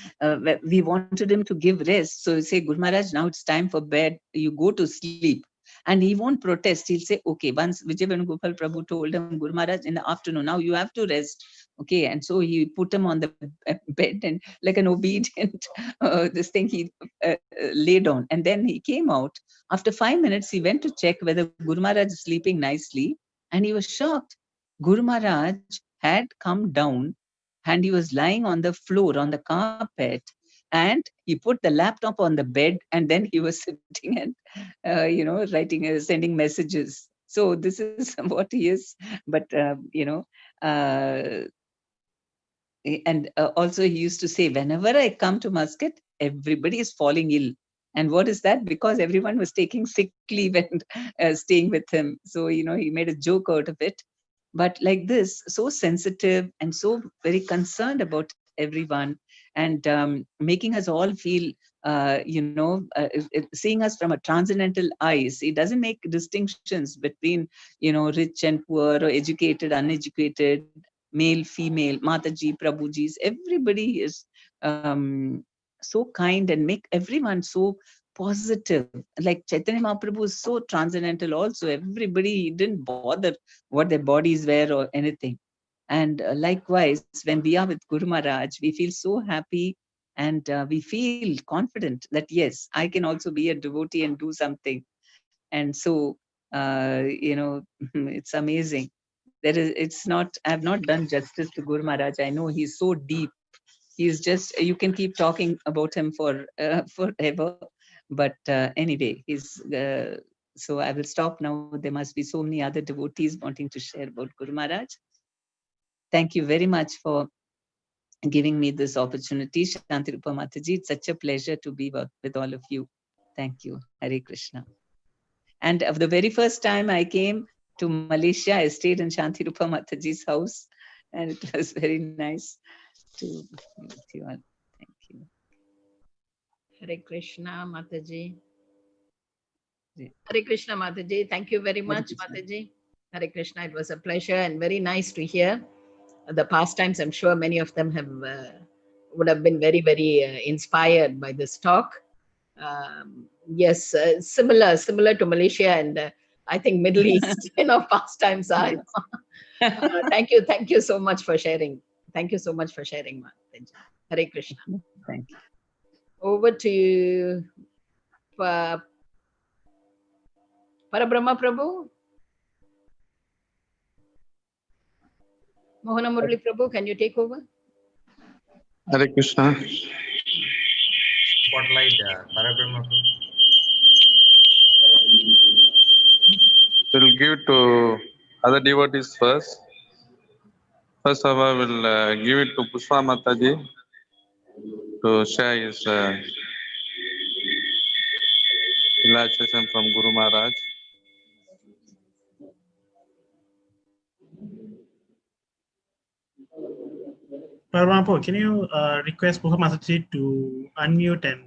we wanted him to give rest. So he say, Guru Maharaj, now it's time for bed. You go to sleep. And he won't protest. He'll say, okay, once Vijay Venugopal Prabhu told him, Guru Maharaj, in the afternoon, now you have to rest. Okay. And so he put him on the bed, and like an obedient, this thing he laid on. And then he came out. After 5 minutes, he went to check whether Guru Maharaj is sleeping nicely. And he was shocked. Guru Maharaj had come down and he was lying on the floor, on the carpet, and he put the laptop on the bed, and then he was sitting and, writing, sending messages. So this is what he is. But, uh, and also he used to say, whenever I come to Muscat, everybody is falling ill. And what is that? Because everyone was taking sick leave and staying with him. So, he made a joke out of it. But like this, so sensitive and so very concerned about everyone, and making us all feel, seeing us from a transcendental eyes. He doesn't make distinctions between, rich and poor, or educated, uneducated, male, female, Mataji, Prabhujis. Everybody is so kind and make everyone so positive. Like Chaitanya Mahaprabhu is so transcendental also. Everybody didn't bother what their bodies were or anything. And likewise, when we are with Guru Maharaj, we feel so happy, and we feel confident that, yes, I can also be a devotee and do something. And so, it's amazing. I've not done justice to Guru Maharaj. I know he's so deep. He's just, you can keep talking about him for forever. But anyway, so I will stop now. There must be so many other devotees wanting to share about Guru Maharaj. Thank you very much for giving me this opportunity, Shantirupa Mataji. It's such a pleasure to be with all of you. Thank you. Hare Krishna. And of the very first time I came to Malaysia, I stayed in Shantirupa Mataji's house, and it was very nice to meet you all. Thank you. Hare Krishna, Mataji. Hare Krishna, Mataji. Thank you very much, Mataji. Hare Krishna. It was a pleasure and very nice to hear the pastimes. I'm sure many of them would have been very, very inspired by this talk. Yes, similar to Malaysia and I think Middle East, pastimes are. Thank you so much for sharing. Thank you so much for sharing, Mataji. Hare Krishna. Thank you. Over to you, Parabrahma Prabhu. Mohana Murali Prabhu, can you take over? Hare Krishna. Spotlight Parabrahma Prabhu. We'll give to other devotees first. First of all, we'll give it to Pushpa Mataji to share his relaxation from Guru Maharaj. Paramapo, can you request Puha Mataji to unmute and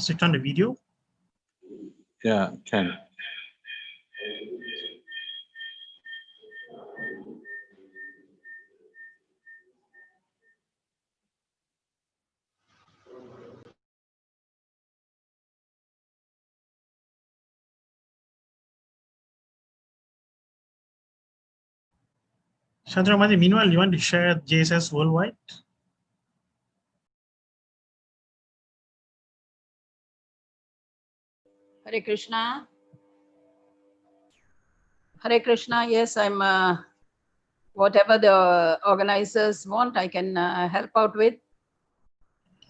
switch on the video? Yeah, can. Chandra Mataji, meanwhile, you want to share JSS worldwide? Hare Krishna. Hare Krishna. Yes, I'm. Whatever the organizers want, I can help out with.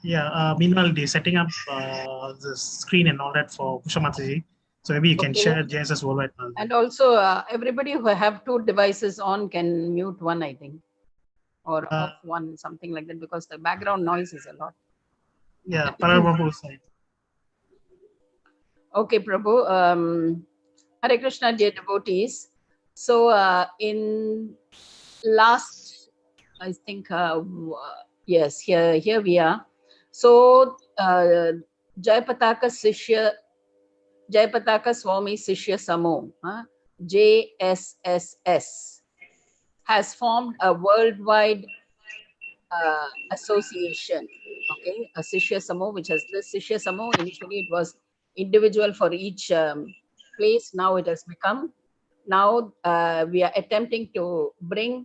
Yeah. Meanwhile, they're setting up the screen and all that for Pusha Mataji. So maybe you can share JSS worldwide. And also, everybody who have two devices on can mute one, I think, or off one, something like that, because the background noise is a lot. Yeah, Paramapo's side. Okay, Prabhu. Hare Krishna, dear devotees. So in last, I think, yes, here we are. So Jayapataka Swami Sishya Samo, JSSS, has formed a worldwide association. Okay, a Sishya Samo, which has this Sishya Samo. Initially, it was individual for each place. Now it has become. Now we are attempting to bring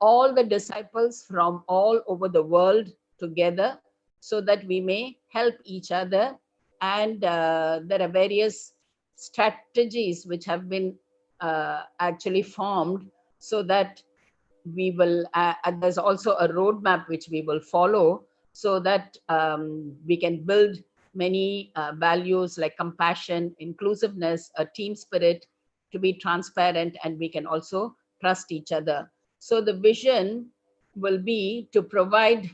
all the disciples from all over the world together so that we may help each other. And there are various strategies which have been actually formed so that we will, there's also a roadmap which we will follow so that we can build many values like compassion, inclusiveness, a team spirit, to be transparent, and we can also trust each other. So the vision will be to provide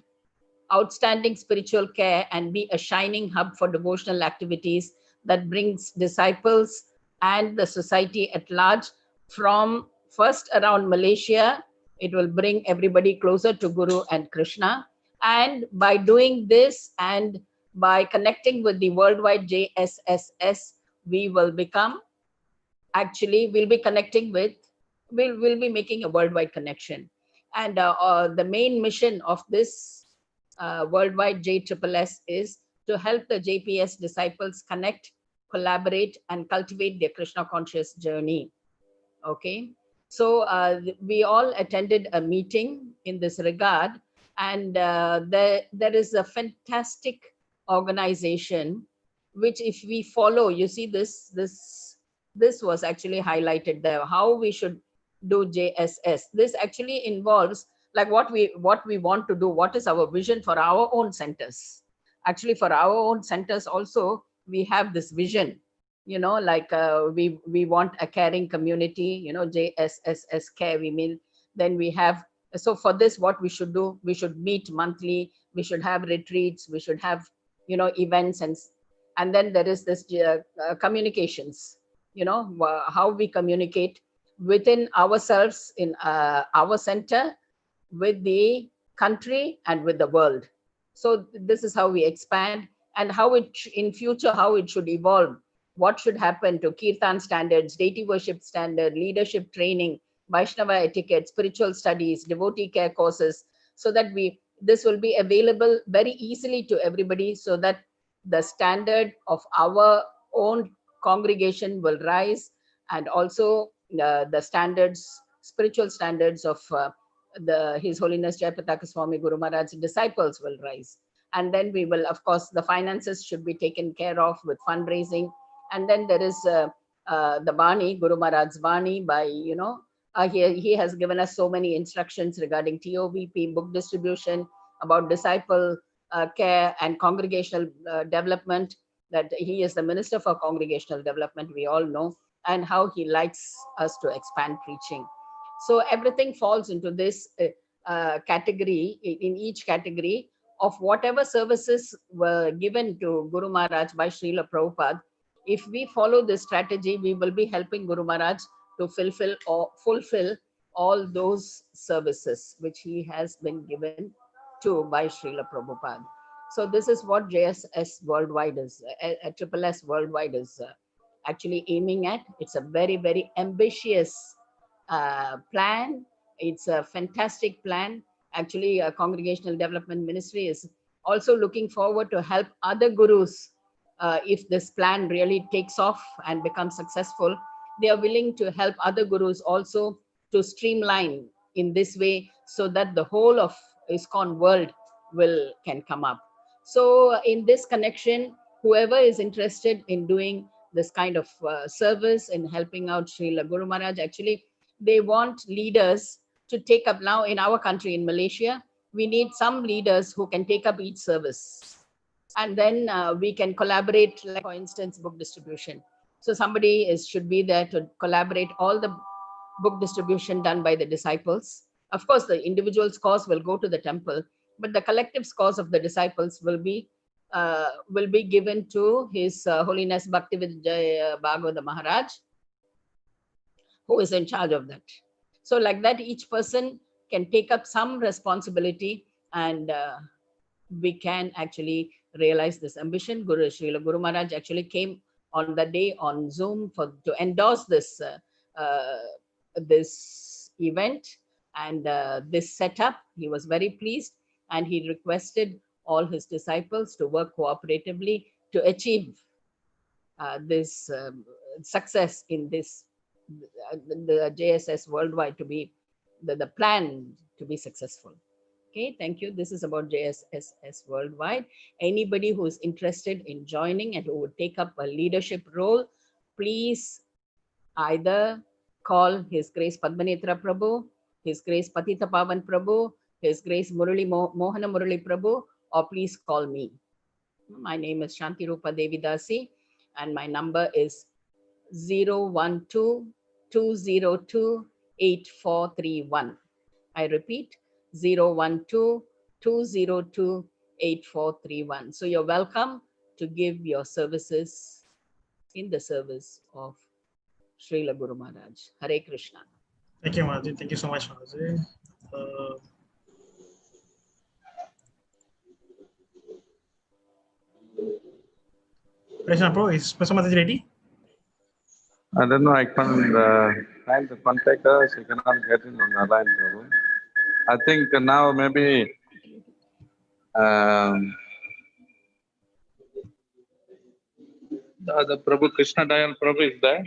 outstanding spiritual care and be a shining hub for devotional activities that brings disciples and the society at large from first around Malaysia. It will bring everybody closer to Guru and Krishna. And by doing this and by connecting with the worldwide JSSS, we will become, actually we'll be connecting with, we'll be making a worldwide connection. And the main mission of this worldwide JSSS is to help the JPS disciples connect, collaborate, and cultivate their Krishna conscious journey. Okay, so we all attended a meeting in this regard, and there is a fantastic organization which, if we follow, you see this was actually highlighted there, how we should do JSS. This actually involves like what we want to do, what is our vision for our own centers. Actually, for our own centers also, we have this vision, you know, like we want a caring community, you know, JSSS care, we mean. Then we have, so for this, what we should do, we should meet monthly, we should have retreats, we should have, you know, events, and then there is this communications, you know, how we communicate within ourselves in our center, with the country, and with the world. So this is how we expand, and how it in future, how it should evolve, what should happen to kirtan standards, deity worship standard, leadership training, Vaishnava etiquette, spiritual studies, devotee care courses, so that this will be available very easily to everybody, so that the standard of our own congregation will rise, and also the standards, spiritual standards of His Holiness Jayapataka Swami Guru Maharaj's disciples will rise. And then we will, of course, the finances should be taken care of with fundraising. And then there is the Bani, Guru Maharaj's Bani, by, you know, he has given us so many instructions regarding TOVP, book distribution, about disciple care and congregational development, that he is the Minister for Congregational Development, we all know, and how he likes us to expand preaching. So everything falls into this category, in each category of whatever services were given to Guru Maharaj by Srila Prabhupada. If we follow this strategy, we will be helping Guru Maharaj to fulfill all those services which he has been given to by Srila Prabhupada. So this is what JSS Worldwide is, SSS Worldwide is actually aiming at. It's a very, very ambitious plan. It's a fantastic plan. Actually, Congregational Development Ministry is also looking forward to help other gurus. If this plan really takes off and becomes successful, they are willing to help other gurus also to streamline in this way, so that the whole of ISKCON world can come up. So in this connection, whoever is interested in doing this kind of service in helping out Srila Guru Maharaj, actually, they want leaders to take up. Now in our country, in Malaysia, we need some leaders who can take up each service. And then we can collaborate, like for instance, book distribution. So somebody should be there to collaborate all the book distribution done by the disciples. Of course, the individual's cause will go to the temple, but the collective cause of the disciples will be will be given to His Holiness Bhaktivedanta Bhagavata Maharaj, who is in charge of that. So like that, each person can take up some responsibility, and we can actually realize this ambition. Srila Guru Maharaj actually came on that day on Zoom to endorse this this event and this setup. He was very pleased, and he requested all his disciples to work cooperatively to achieve this success in this the JSS worldwide, to be the plan to be successful. Okay, thank you. This is about JSSS worldwide. Anybody who is interested in joining and who would take up a leadership role, please either call His Grace Padmanetra Prabhu, His Grace Patita Pavan Prabhu, His Grace Murali Mohana Murali Prabhu, or please call me. My name is Shanti Rupa Devidasi, and my number is 012-202-8431. I repeat, 012-202-8431. So you're welcome to give your services in the service of Srila Guru Maharaj. Hare Krishna. Thank you, Mataji. Thank you so much, Mataji. Krishna Pro, is Professor Mataji ready? I don't know, I can't find the contact us, you cannot get in on the line, Prabhu. I think now maybe the Prabhu, Krishna Dayal Prabhu is there.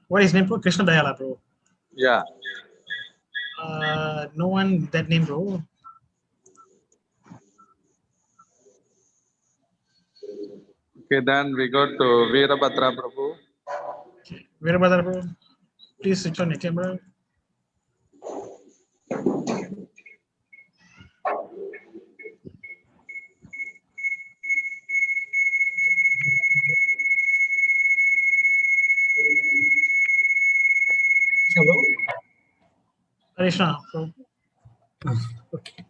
What is his name, bro? Krishna Dayala, bro. Yeah. No one that name, bro. Okay, then we go to Veerabhadra Prabhu. Okay. Veerabhadra, bro. Please switch on your camera. Krishna, bro. Okay.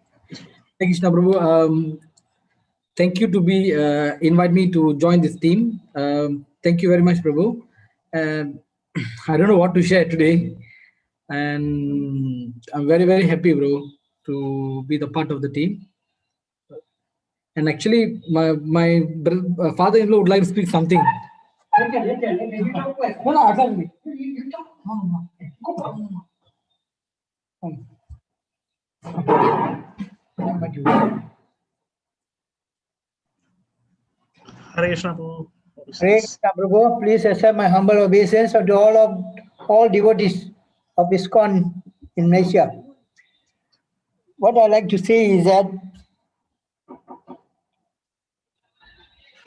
Thank you, Krishna Prabhu. Thank you to be invite me to join this team. Thank you very much, Prabhu. I don't know what to share today, and I'm very, very happy, bro, to be the part of the team. And actually, my father-in-law would like to speak something. Hare Krishna, bro. Hare Krishna, Prabhu. Please accept my humble obeisance to all devotees of ISKCON in Malaysia. What I like to say is that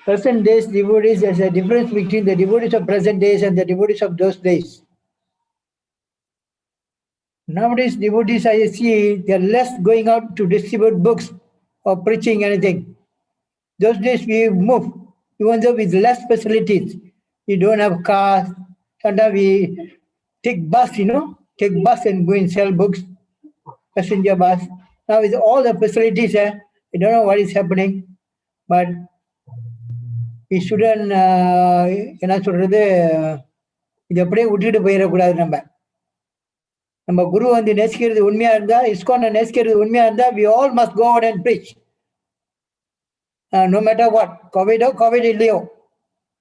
present days devotees, there's a difference between the devotees of present days and the devotees of those days. Nowadays, devotees I see, they're less going out to distribute books or preaching anything. Those days we move, even though with less facilities. We don't have cars. Sometimes we take bus, take bus and go and sell books, passenger bus. Now with all the facilities, we don't know what is happening, but we shouldn't, என்ன சொல்றது, இது அப்படியே விட்டுட்டு போயிடக்கூடாது. நம்ம குரு வந்து நேசிக்கிறது உண்மையா இருந்தா, இஸ்கானை நேசிக்கிறது உண்மையா இருந்தா, we all must go out and preach. No matter what, COVID இல்லையோ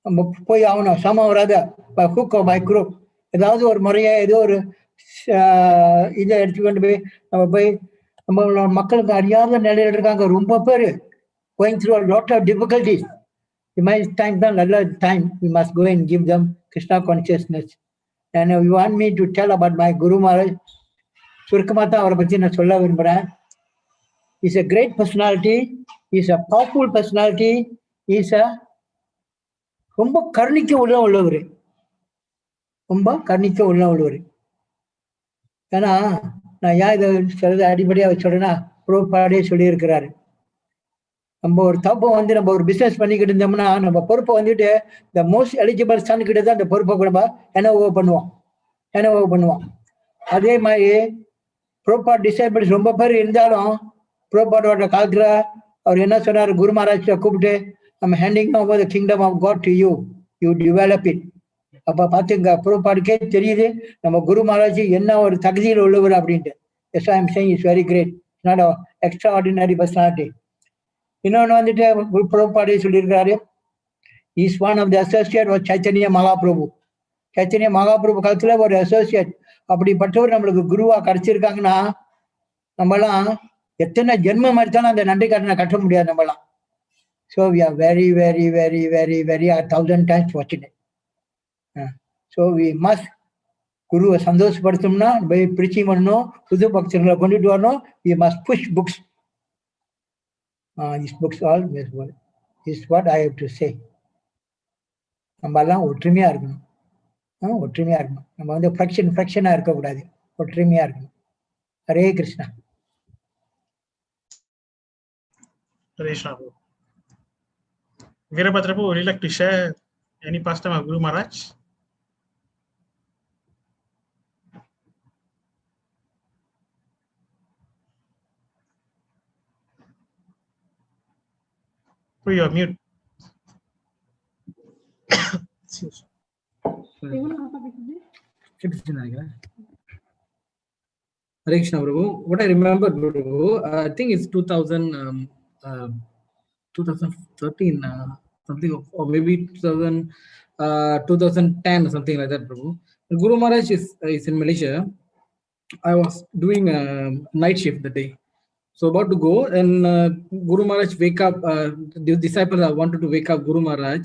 நம்ம போய் ஆகணும். சமம் வராத by hook or by crook, ஏதாவது ஒரு முறையை ஏதோ ஒரு இதை எடுத்துக்கொண்டு போய் நம்ம போய் நம்ம மக்களுக்கு அறியாத நிலையில இருக்காங்க ரொம்ப பேர், going through a lot of difficulties. In my time தான் நல்ல time, we must go and give them Krishna consciousness. And you want me to tell about my Guru Maharaj? சுருக்கமாக தான் அவரை பற்றி நான் சொல்ல விரும்புகிறேன். He's a great personality. He's a powerful personality. He's a ரொம்ப கருணிக்க உள்ளவர். ரொம்ப கருணிக்க உள்ளவர். ஏன்னா நான் ஏன் இதை சொல்றது அடிப்படையாக சொல்றேன்னா, புரோபாடே சொல்லியிருக்கிறாரு, நம்ம ஒரு தப்பு வந்து நம்ம ஒரு பிசினஸ் பண்ணிக்கிட்டு இருந்தோம்னா நம்ம பொறுப்பை வந்துட்டு இந்த மோஸ்ட் எலிஜிபிள் சன் கிட்ட தான் அந்த பொறுப்பை நம்ம என்ன பண்ணுவோம். அதே மாதிரி ப்ரோபாட் டிசைபிள்ஸ் ரொம்ப பேர் இருந்தாலும் ப்ரோபாட்டோட காலத்துல அவர் என்ன சொன்னார், குரு மகாராஜை கூப்பிட்டு நம்ம handing over the kingdom of God to you develop it. அப்ப பாத்துங்க ப்ரோபாட்டுக்கே தெரியுது நம்ம குரு மகாராஜ் என்ன ஒரு தகுதியில் உள்ளவர் அப்படின்ட்டு. Yes I am saying is very great, not extraordinary personality. இன்னொன்று வந்துட்டு ப்ரோபாட்டே சொல்லியிருக்காரு, is one of the associate of Chaitanya Mahaprabhu. Chaitanya Mahaprabhu காலத்துல ஒரு அசோசியேட் அப்படிப்பட்டவர் நம்மளுக்கு குருவா கிடைச்சிருக்காங்கன்னா நம்மலாம் எத்தனை ஜென்மம் எடுத்தாலும் அந்த நன்றி கடனை கட்ட முடியாது நம்மலாம். So we are very very very very very 1000 times fortunate. So we must குருவை சந்தோஷப்படுத்தணும்னா போய் ப்ரீச்சிங் பண்ணணும், புது பக்தர்களை கொண்டுட்டு வரணும். We must push books. This books all is what I have to say. நம்ம எல்லாம் ஒற்றுமையா இருக்கணும், ஒற்றுமையா இருக்கணும். நம்ம வந்து ஃப்ரக்ஷனா இருக்கக்கூடாது, ஒற்றுமையா இருக்கணும். Hare Krishna. Hare Krishna. Veerabhadra Prabhu, would you like to share any pastime of Guru Maharaj? Prabhu, you are mute. Hare Krishna, Prabhu. What I remember, Prabhu, I think it's 2013, something, or maybe 2010, something like that, Prabhu. Guru Maharaj is in Malaysia. I was doing a night shift that day. So about to go, and Guru Maharaj wake up, the disciples wanted to wake up Guru Maharaj.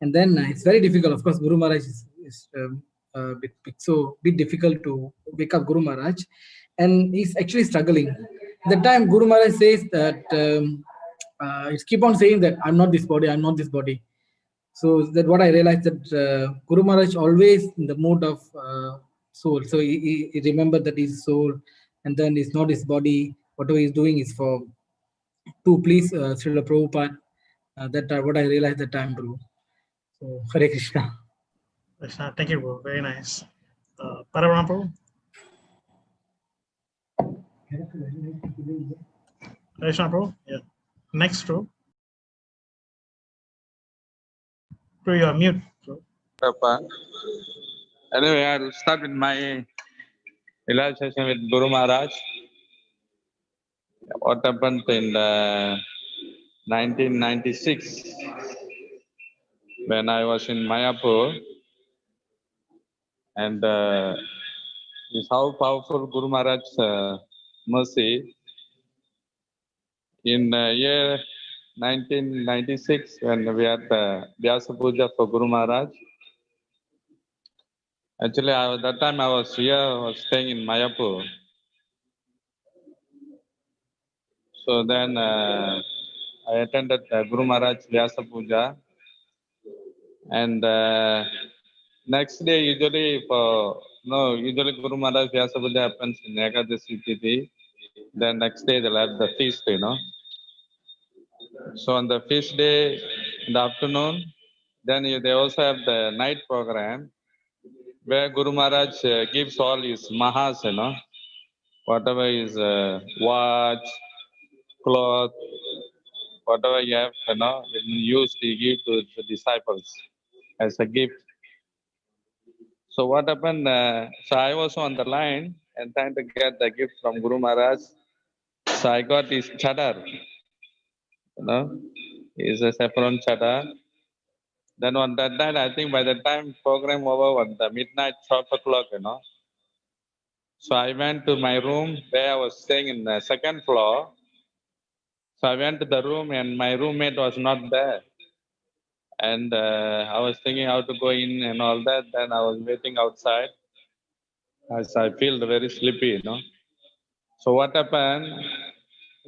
And then it's very difficult. Of course, Guru Maharaj is so bit difficult to wake up Guru Maharaj. And he's actually struggling. At the time, Guru Maharaj says that, it's keep on saying that I'm not this body, I'm not this body. So that what I realized that Guru Maharaj always in the mood of soul. So he remembered that he's soul, and then it's not his body. Whatever he's doing is for to please Srila Prabhupada. That what I realized that time, Prabhu. So Hare Krishna. Krishna, thank you, bro. Very nice. Paravana Prabhu. Krishna Prabhu. Yeah. Next, Prabhu. Prabhu, you are mute. Anyway, I'll start with my relaxation with Guru Maharaj. What happened in 1996 when I was in Mayapur, and is how powerful Guru Maharaj's mercy. In year 1996, when we had the Vyasa Puja for Guru Maharaj, actually that time I was here, I was staying in Mayapur. So then I attended Guru Maharaj Vyasa Puja, and next day usually Guru Maharaj Vyasa Puja happens in Ekadasi Tithi. Then next day they'll have the feast, So on the feast day in the afternoon, then they also have the night program where Guru Maharaj gives all his mahas, whatever is watch, cloth, whatever you have, when used, he give to the disciples as a gift. So what happened? So I was on the line and trying to get the gift from Guru Maharaj. So I got his chadar, It's a saffron chadar. Then on that night, I think by the time program over, at the midnight, 12 o'clock, So I went to my room where I was staying in the second floor. So I went to the room and my roommate was not there. And I was thinking how to go in and all that. Then I was waiting outside as I feel very sleepy, So what happened?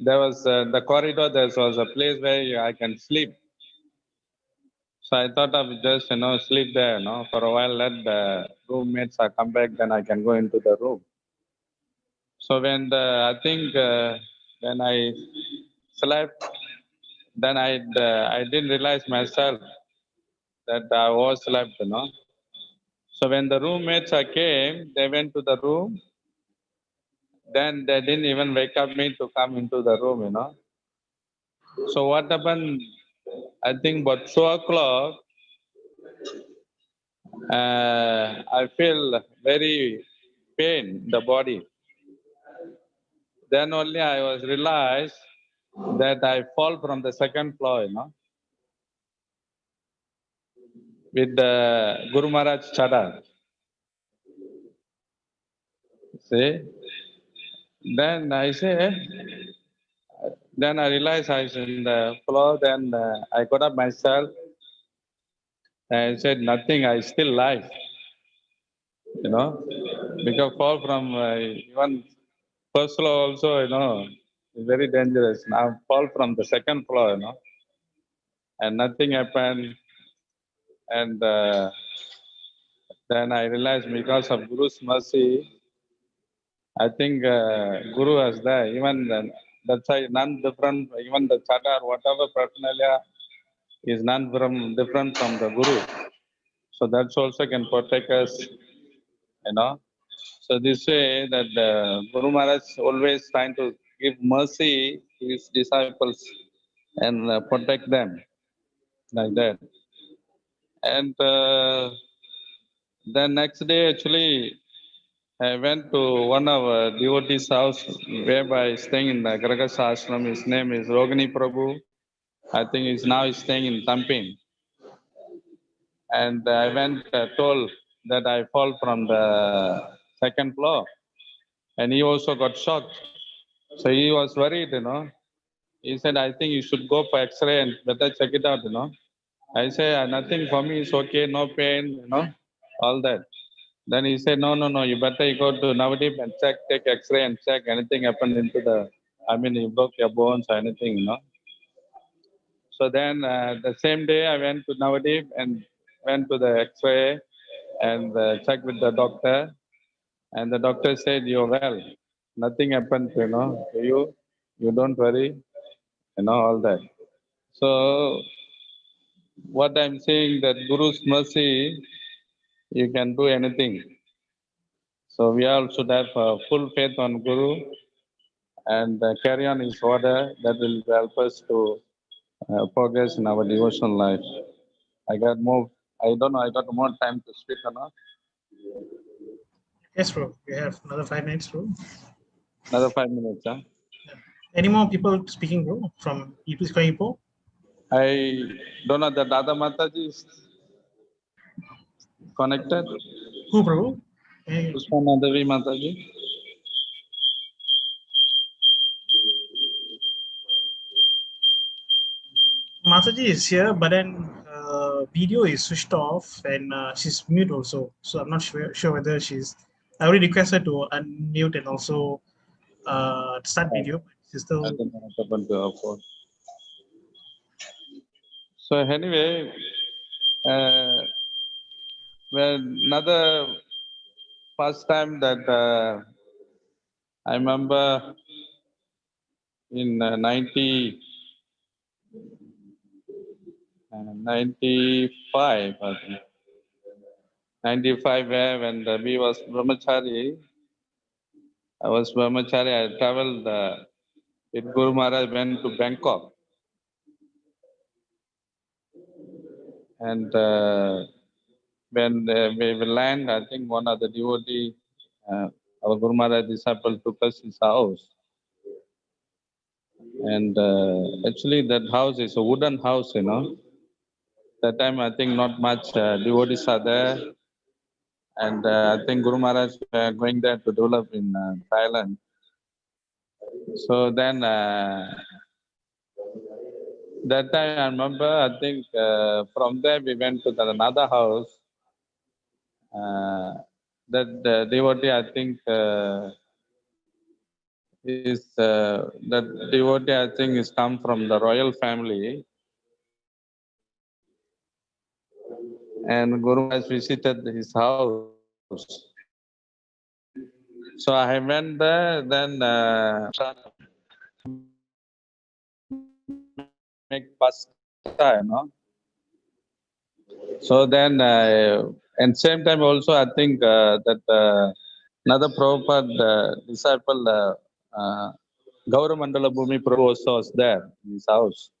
There was the corridor, there was a place where I can sleep. So I thought of just, sleep there, for a while, let the roommates come back, then I can go into the room. So when I think when I slept, then I didn't realize myself that I overslept, So when the roommates came, they went to the room. Then they didn't even wake up me to come into the room, So what happened? I think about 2 o'clock, I feel very pain in the body. Then only I was realized that I fall from the second floor, with the Guru Maharaj Chada. See? Then I say, then I realized I was in the floor. Then I got up myself. And I said, nothing, I still alive, because fall from even first floor also, is very dangerous. Now fall from the second floor, and nothing happened. And then I realized because of Guru's mercy, I think Guru was there. Even that's why none different, even the chata or whatever paraphernalia is none from different from the Guru. So that's also can protect us, So this way that Guru Maharaj always trying to give mercy to his disciples and protect them like that. And then next day actually I went to one of devotee's house whereby staying in the Gragas ashram. His name is Rogini Prabhu. I think he's now staying in Tampin. And I went told that I fall from the second floor. And he also got shocked. So he was worried, He said, I think you should go for X-ray and better check it out, I say, nothing for me, it's okay, no pain, all that. Then he said, no, you better go to Navadip and check, take X-ray and check anything happened into you broke your bones or anything, So then the same day I went to Navadip and went to the X-ray and checked with the doctor. And the doctor said, you're well. Nothing happened, to you. You don't worry, all that. So what I'm saying that Guru's mercy, you can do anything. So we all should have full faith on Guru and carry on his order. That will help us to progress in our devotional life. I don't know, I got more time to speak or not. Yes, bro. We have another 5 minutes, bro. Another 5 minutes, huh? Any more people speaking, bro, from Ipo? I don't know that Dada Mataji is connected. Who, bro? Puspanadavi Mataji. Mataji is here, but then video is switched off and she's mute also. So I'm not sure whether she's. I already requested to unmute and also start video. She's still. I don't know what happened to her phone. So anyway, well, another first time that I remember in 95, I think. 95, where when we was brahmachari, I was brahmachari. I traveled with Guru Maharaj, went to Bangkok, and when we will land, I think one of the devotee, our Guru Maharaj disciple, took us his house, and actually that house is a wooden house, That time I think not much devotees are there. And I think Guru Maharaj were going there to develop in Thailand. So then that time I remember, I think from there we went to another house. That devotee, I think that devotee, I think is come from the royal family. And Guru Maharaj visited his house. So I went there, then make pasta, So then, and same time also, I think that another Prabhupada disciple, Gauramandala Bhumi Prabhu also was there in his house.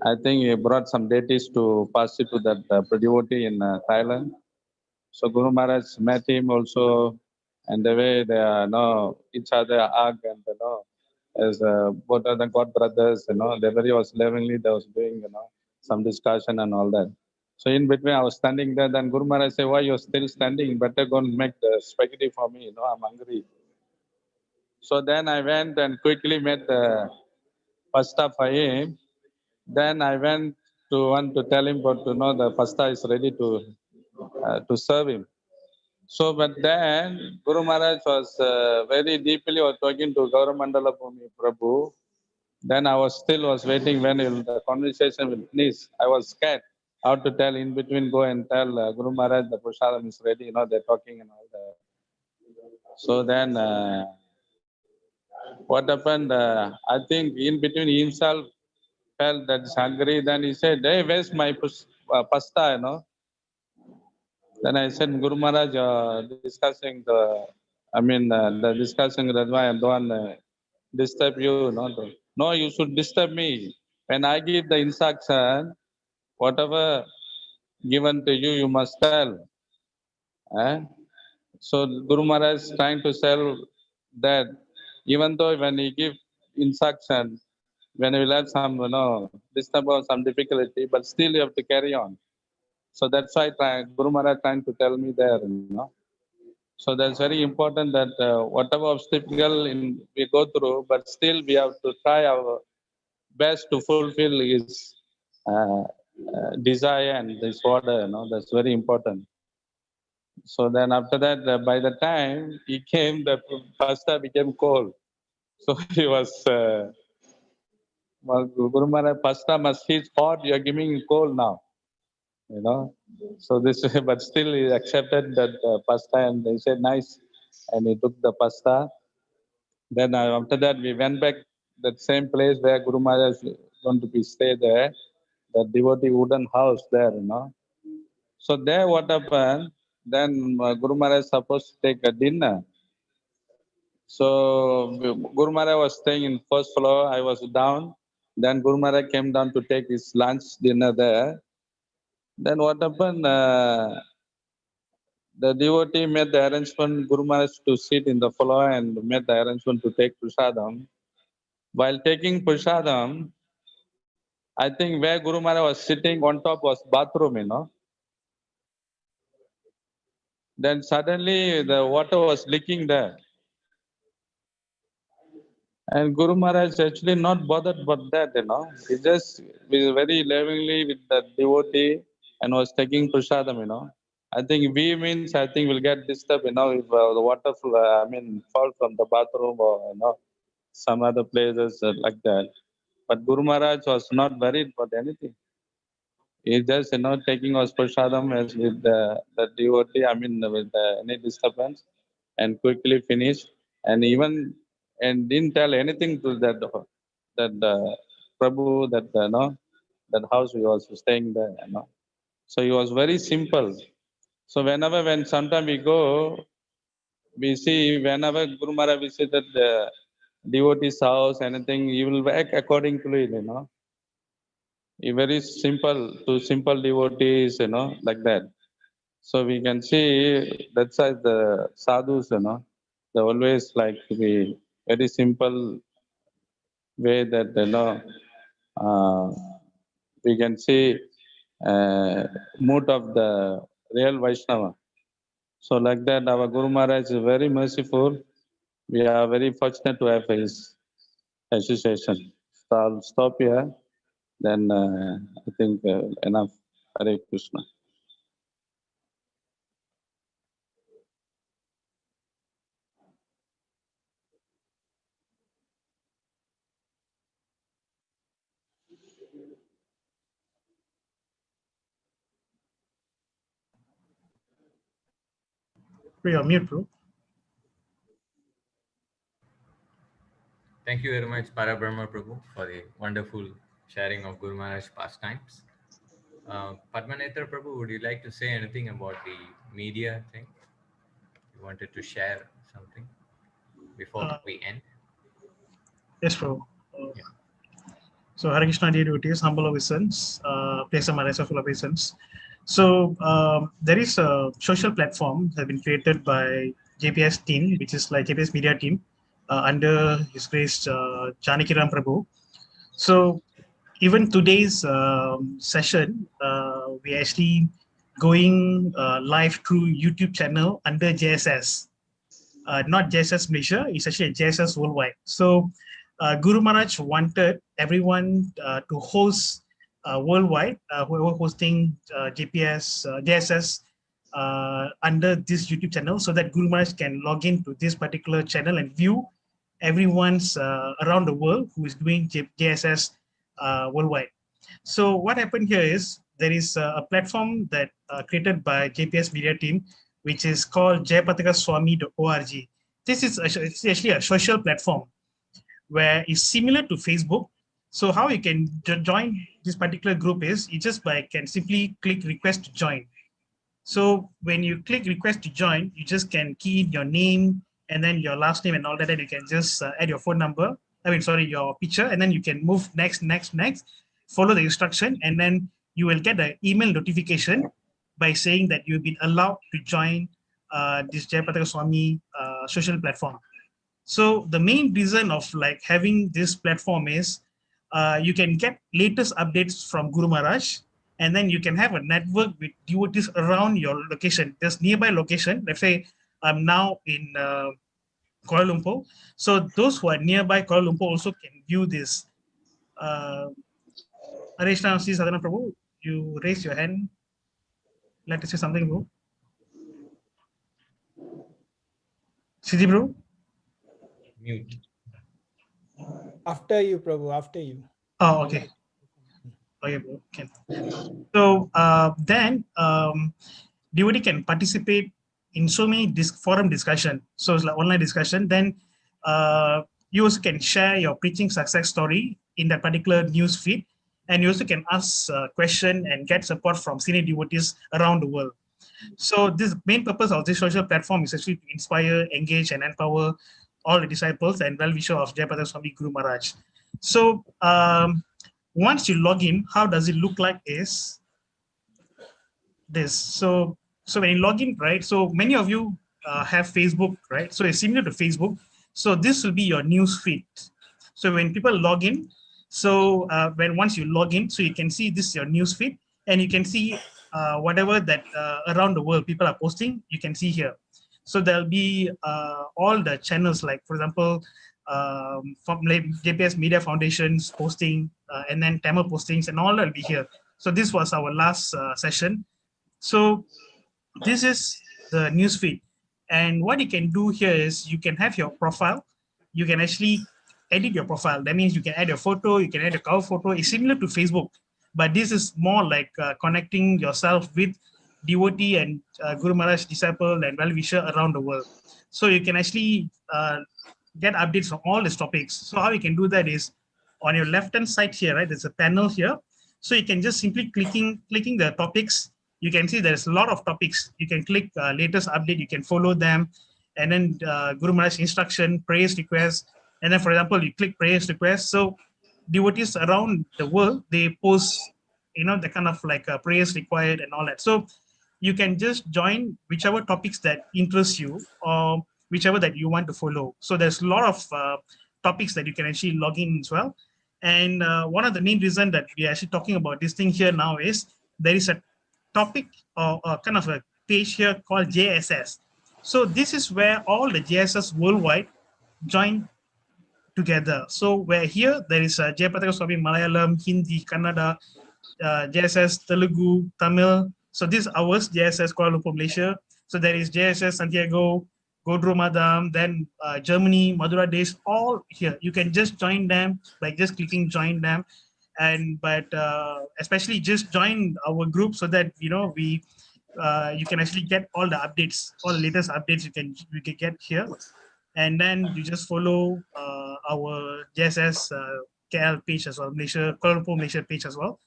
I think he brought some deities to pass it to that devotee in Thailand. So Guru Maharaj met him also, and the way they know each other hug and as both of them got brothers, they very was lovingly they was doing some discussion and all that. So in between I was standing there. Then Guru Maharaj said, "Why you're still standing? Better go and make the spaghetti for me. I'm hungry." So then I went and quickly made the pasta for him. Then I went to want to tell him, but the pasta is ready to serve him. So, but then Guru Maharaj was very deeply was talking to Gauramandala Bhumi Prabhu. Then I was still waiting when the conversation will finish. I was scared how to tell in between. Go and tell Guru Maharaj the prasadam is ready. They're talking and all that. So then, what happened? I think in between he himself felt that he's hungry. Then he said, "Hey, where's my pasta?" Then I said, "Guru Maharaj, discussing the discussing that's why I don't disturb you. No, you should disturb me. When I give the instruction, whatever given to you, you must tell." Eh? So Guru Maharaj is trying to tell that even though when he give instruction, when you will have some, disturb or some difficulty, but still you have to carry on. So that's why Guru Maharaj trying to tell me there. So that's very important that whatever obstacle we go through, but still we have to try our best to fulfill his desire and this order. That's very important. So then after that, by the time he came, the pasta became cold. So he was, well, Guru Maharaj, pasta must heat hot. You are giving cold now. So this, but still he accepted that pasta and he said nice, and he took the pasta. Then after that we went back that same place where Guru Maharaj is going to be stay there, that devotee wooden house there. So there what happened? Then Guru Maharaj is supposed to take a dinner. So Guru Maharaj was staying in first floor. I was down. Then Guru Maharaj came down to take his lunch dinner there. Then what happened? The devotee made the arrangement, Guru Maharaj to sit in the floor and made the arrangement to take prasadam. While taking prasadam, I think where Guru Maharaj was sitting on top was bathroom. Then suddenly the water was leaking there. And Guru Maharaj actually not bothered about that. He just was very lovingly with the devotee and was taking prasadam. I think we means I think we'll get disturbed, if the water fall from the bathroom or some other places like that. But Guru Maharaj was not worried about anything. He just taking us prasadam as with the devotee. With any disturbance, and quickly finished, and even and didn't tell anything to that Prabhu that that house we was staying there. So he was very simple. So when sometime we go, we see whenever Guru Maharaj visited the devotee's house, anything, he will act according to it. He very simple to simple devotees, like that. So we can see that's why the sadhus, they always like to be very simple way that uh, we can see mood of the real Vaishnava. So like that, our Guru Maharaj is very merciful. We are very fortunate to have his association. So I'll stop here. Then I think enough. Hare Krishna. You're on mute, bro. Thank you very much, Parabrahma Prabhu, for the wonderful sharing of Guru Maharaj pastimes. Padmanetha Prabhu, would you like to say anything about the media thing? You wanted to share something before we end? Yes, bro. Yeah. So Hare Krishna dear devotees, humble obeisance, place my respectful obeisance. So there is a social platform that has been created by JPS team, which is like JPS media team, under His Grace Janakiram Prabhu. So even today's session, we actually going live through YouTube channel under JSS. Not JSS Malaysia, it's actually a JSS worldwide. So Guru Maharaj wanted everyone to host worldwide, whoever hosting JSS under this YouTube channel, so that Guru Maharaj can log into this particular channel and view everyone's around the world who is doing JSS worldwide. So what happened here is there is a platform that created by JPS media team, which is called jayapatakaswami.org. This is actually a social platform where it's similar to Facebook. So how you can join this particular group is you just can simply click request to join. So when you click request to join, you just can key in your name and then your last name and all that. And you can just add your phone number. Your picture, and then you can move next, follow the instruction, and then you will get an email notification by saying that you've been allowed to join this Jayapataka Swami social platform. So the main reason of like having this platform is you can get latest updates from Guru Maharaj, and then you can have a network with devotees around your location. There's nearby location. Let's say I'm now in Kuala Lumpur. So those who are nearby Kuala Lumpur also can view this. Arishna, Sadhana Prabhu, you raise your hand. Like to say something, bro. Siddhi, bro. Mute. After you, Prabhu, after you. Oh, okay. Okay, bro. Okay. So then devotee can participate in so many forum discussion. So it's like online discussion. Then you also can share your preaching success story in that particular news feed. And you also can ask a question and get support from senior devotees around the world. So this main purpose of this social platform is actually to inspire, engage, and empower all the disciples and well-wisher of Jayapataka Swami Guru Maharaj. So once you log in, how does it look like is this. So when you log in, right? So many of you have Facebook, right? So it's similar to Facebook. So this will be your news feed. So when people log in, so once you log in, so you can see this your news feed, and you can see whatever that around the world people are posting, you can see here. So there'll be all the channels, like for example, from like JPS Media Foundation's posting, and then Tamil postings, and all that will be here. So this was our last session. So this is the newsfeed, and what you can do here is you can have your profile. You can actually edit your profile. That means you can add a photo, you can add a cover photo. It's similar to Facebook, but this is more like connecting yourself with devotee and Guru Maharaj disciple and well-wisher around the world. So you can actually get updates on all these topics. So how you can do that is on your left-hand side here, right? There's a panel here. So you can just simply clicking the topics. You can see there's a lot of topics. You can click latest update, you can follow them, and then Guru Maharaj instruction, prayers request, and then for example, you click prayers request. So devotees around the world, they post, the kind of like prayers required and all that. So you can just join whichever topics that interest you or whichever that you want to follow. So there's a lot of topics that you can actually log in as well. And one of the main reason that we are actually talking about this thing here now is there is a topic or kind of a page here called JSS. So this is where all the JSS worldwide join together. So where here there is Jayapataka Swami Malayalam, Hindi, Kannada, JSS Telugu, Tamil. So this is ours, JSS Kuala Lumpur, Malaysia. So there is JSS Santiago, Godro Madam, then Germany, Madura Days, all here. You can just join them by just clicking join them. But especially just join our group so that you can actually get all the updates, all the latest updates you can get here, and then you just follow our JSS KL page as well, Malaysia, Kuala Lumpur, Malaysia page as well.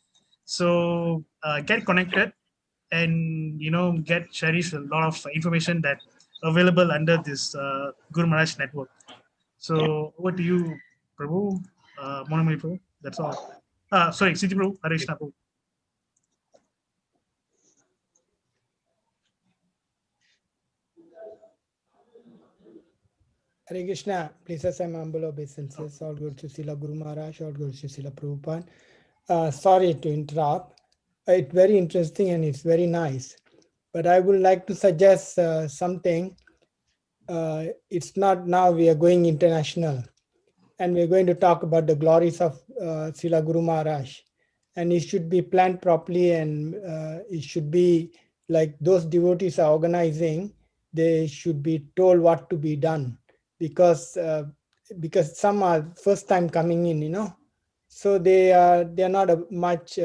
So get connected and get cherish a lot of information that available under this Guru Maharaj network. So over to you, Prabhu, Monamali Prabhu. That's all. Sorry, Siti Prabhu, Hare Krishna Prabhu. Hare Krishna, places I'm humble obeisances, all good to Srila Guru Maharaj, all good to Srila Prabhupada. Sorry to interrupt. It's very interesting and it's very nice. But I would like to suggest something. It's not now we are going international and we're going to talk about the glories of Srila Guru Maharaj. And it should be planned properly and it should be like those devotees are organizing, they should be told what to be done because some are first time coming in, so they're not much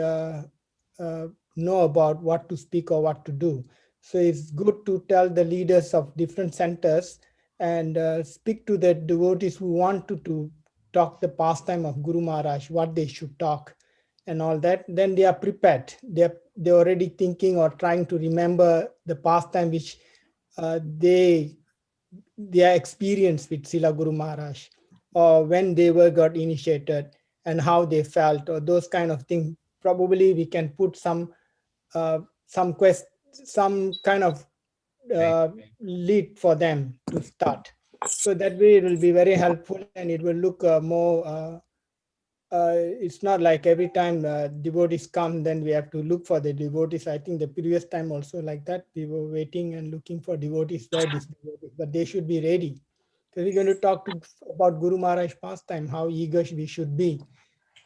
know about what to speak or what to do. So it's good to tell the leaders of different centers and speak to the devotees who want to talk the pastime of Guru Maharaj, what they should talk and all that. Then they are prepared. They're already thinking or trying to remember the pastime which they their experience with Srila Guru Maharaj, or when they were got initiated and how they felt, or those kind of things. Probably we can put some kind of lead for them to start. So that way it will be very helpful and it will look more. It's not like every time devotees come, then we have to look for the devotees. I think the previous time also like that, we were waiting and looking for devotees, where these devotees, but they should be ready. Because we're going to talk about Guru Maharaj pastime, how eager we should be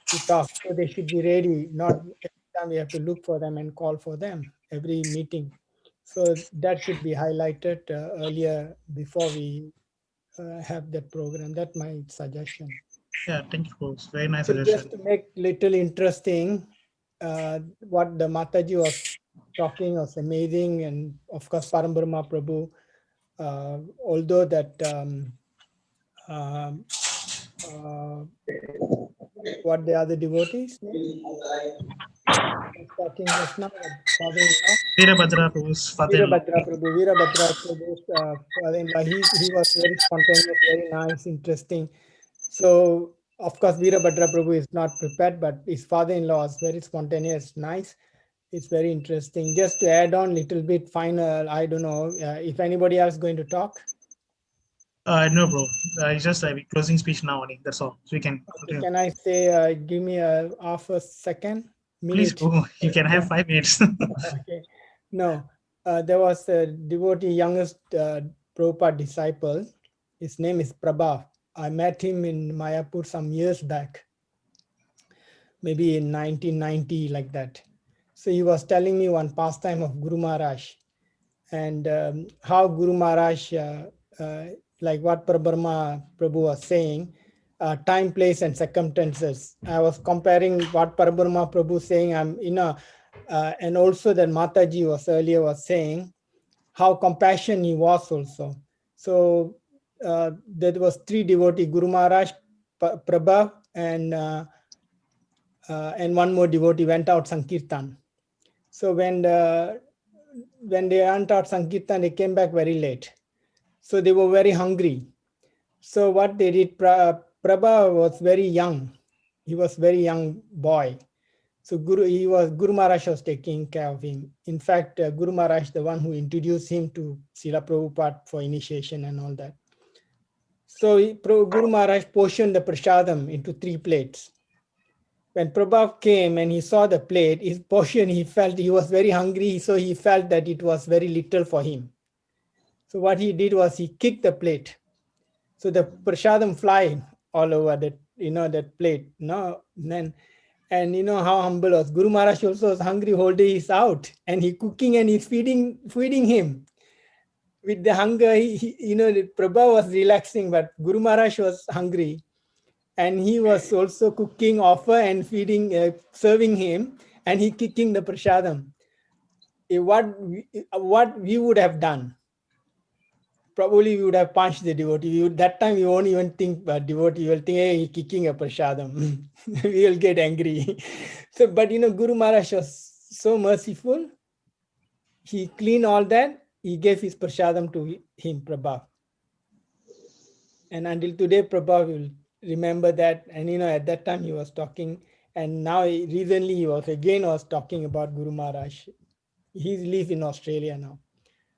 to talk. So they should be ready, not every time we have to look for them and call for them every meeting. So that should be highlighted earlier before we have that program. That's my suggestion. Yeah, thank you, folks. Very nice So suggestion. just to make little interesting, what the Mataji was talking was amazing, and of course Parambrahma Prabhu, although that what the other devotees name? Talking just now, father-in-law. Veerabhadra Prabhu's father-in-law. Veerabhadra Prabhu's father-in-law. He was very spontaneous, very nice, interesting. So of course Veerabhadra Prabhu is not prepared, but his father-in-law is very spontaneous, nice. It's very interesting. Just to add on a little bit final, I don't know if anybody else going to talk. No, bro. It's just a closing speech now only. That's all. So we can. Okay, can I say, give me a half a second? Please, Minute. bro. You can have 5 minutes. Okay. No, there was a devotee, youngest Prabhupada disciple. His name is Prabha. I met him in Mayapur some years back, maybe in 1990, like that. So he was telling me one pastime of Guru Maharaj and how Guru Maharaj, like what Parabrahma Prabhu was saying, time, place, and circumstances. I was comparing what Parabrahma Prabhu saying. And also that Mataji was earlier was saying how compassion he was also. So there was 3 devotees: Guru Maharaj, Prabha, and one more devotee went out Sankirtan. So when they went out Sankirtan, they came back very late. So they were very hungry. So what they did, Prabha was very young. He was very young boy. So Guru Maharaj was taking care of him. In fact, Guru Maharaj, the one who introduced him to Srila Prabhupada for initiation and all that. So Guru Maharaj portioned the prasadam into 3 plates. When Prabha came and he saw the plate, his portion, he felt he was very hungry, so he felt that it was very little for him. So what he did was he kicked the plate. So the prasadam fly all over that plate. And you know how humble was. Guru Maharaj also was hungry, whole day he's out and he cooking and he's feeding him. With the hunger, Prabha was relaxing, but Guru Maharaj was hungry. And he was also cooking, offer and feeding, serving him, and he kicking the prasadam. What we would have done, probably we would have punched the devotee. That time we won't even think about devotee. You will think, hey, he's kicking a prasadam. We will get angry. So, but Guru Maharaj was so merciful. He cleaned all that. He gave his prasadam to him, Prabha. And until today, Prabha will remember that. And at that time he was talking, and now recently he was talking about Guru Maharaj. He lives in Australia now.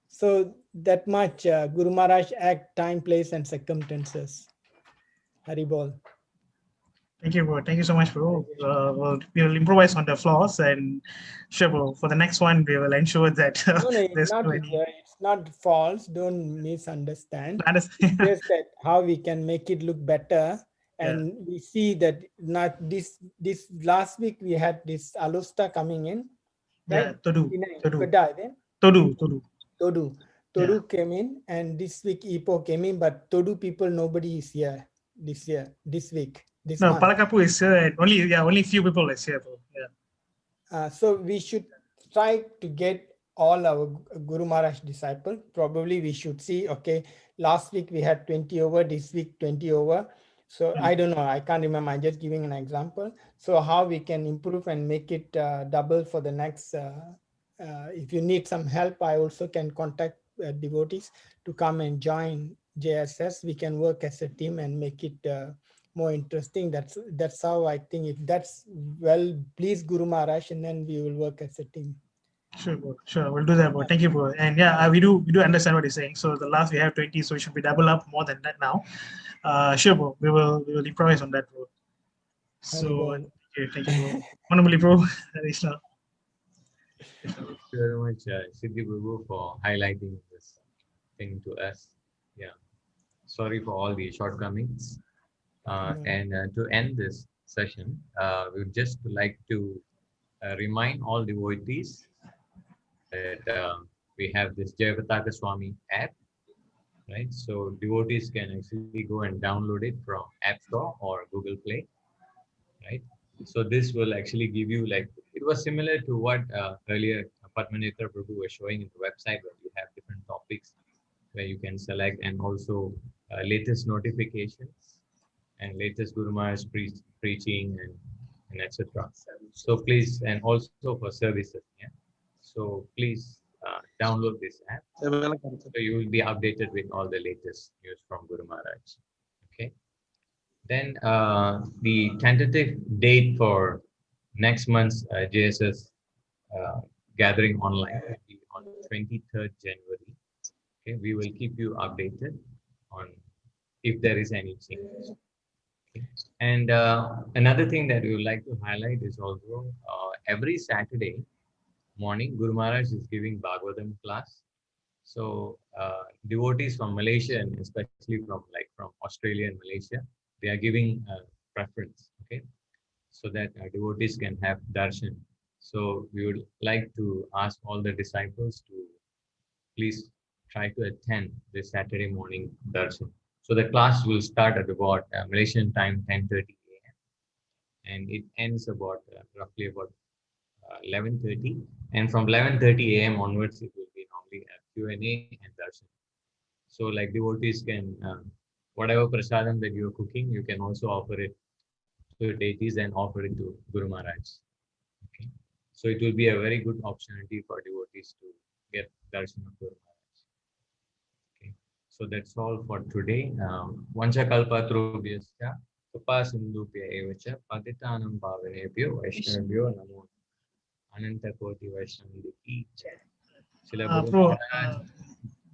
So that much Guru Maharaj act, time, place, and circumstances. Haribol. Thank you, bro. Thank you so much, bro. We'll improvise on the floors, and sure, bro. For the next one, we will ensure that No, there's no any. it's not false. Don't misunderstand. Understand? It's just that how we can make it look better. And we see that not this last week we had this Alusta coming in. Right? Yeah, Todu. Todu came in, and this week Ipoh came in, but Todu people, nobody is here this week. No, Palakapu is here. Only few people is here, bro. Yeah. So we should try to get all our Guru Maharaj disciples. Probably we should see, okay, last week we had 20 over, this week 20 over. So I don't know, I can't remember, I'm just giving an example. So how we can improve and make it double for the next, if you need some help, I also can contact devotees to come and join JSS. We can work as a team and make it more interesting. That's how I think, if that's please Guru Maharaj, and then we will work as a team. Sure, bro. Sure, we'll do that, bro. Thank you, bro. And yeah, we do understand what you're saying. So the last we have 20, so it should be double up more than that now. Sure, bro. We will improvise on that, bro. So thank you, bro. Honorably, bro. Krishna. Thank you very much, Siddhi Prabhu, for highlighting this thing to us. Yeah, sorry for all the shortcomings. And to end this session, we would just like to remind all devotees that we have this Jayapataka Swami app, right? So devotees can actually go and download it from App Store or Google Play, right? So this will actually give you, like, it was similar to what earlier Padmanitra Prabhu was showing in the website, where you have different topics where you can select, and also latest notifications and latest Guru Maharaj preaching and etc. So please, and also for services, yeah. So please download this app, so you will be updated with all the latest news from Guru Maharaj. Okay. Then the tentative date for next month's JSS gathering online will be on 23rd January. Okay, we will keep you updated on if there is any change. Okay. And another thing that we would like to highlight is also every Saturday morning, Guru Maharaj is giving Bhagavatam class. So devotees from Malaysia, and especially from Australia and Malaysia, they are giving preference, okay, so that devotees can have darshan. So we would like to ask all the disciples to please try to attend this Saturday morning darshan. So the class will start at about Malaysian time 10:30 a.m. and it ends about roughly about 11:30. And from 11:30 a.m. onwards, it will be normally a Q&A and darshan. So like devotees can, whatever prasadam that you're cooking, you can also offer it to deities and offer it to Guru Maharaj. Okay. So it will be a very good opportunity for devotees to get darshan of Guru Maharaj. Okay. So that's all for today. Vancha kalpatrubhyascha Kapa Sindhubhya evacha Patitanam Bhavanebhyo Vaishnavabhyo Namo Ananta Koti Vaishnavi ki Jai. Bro,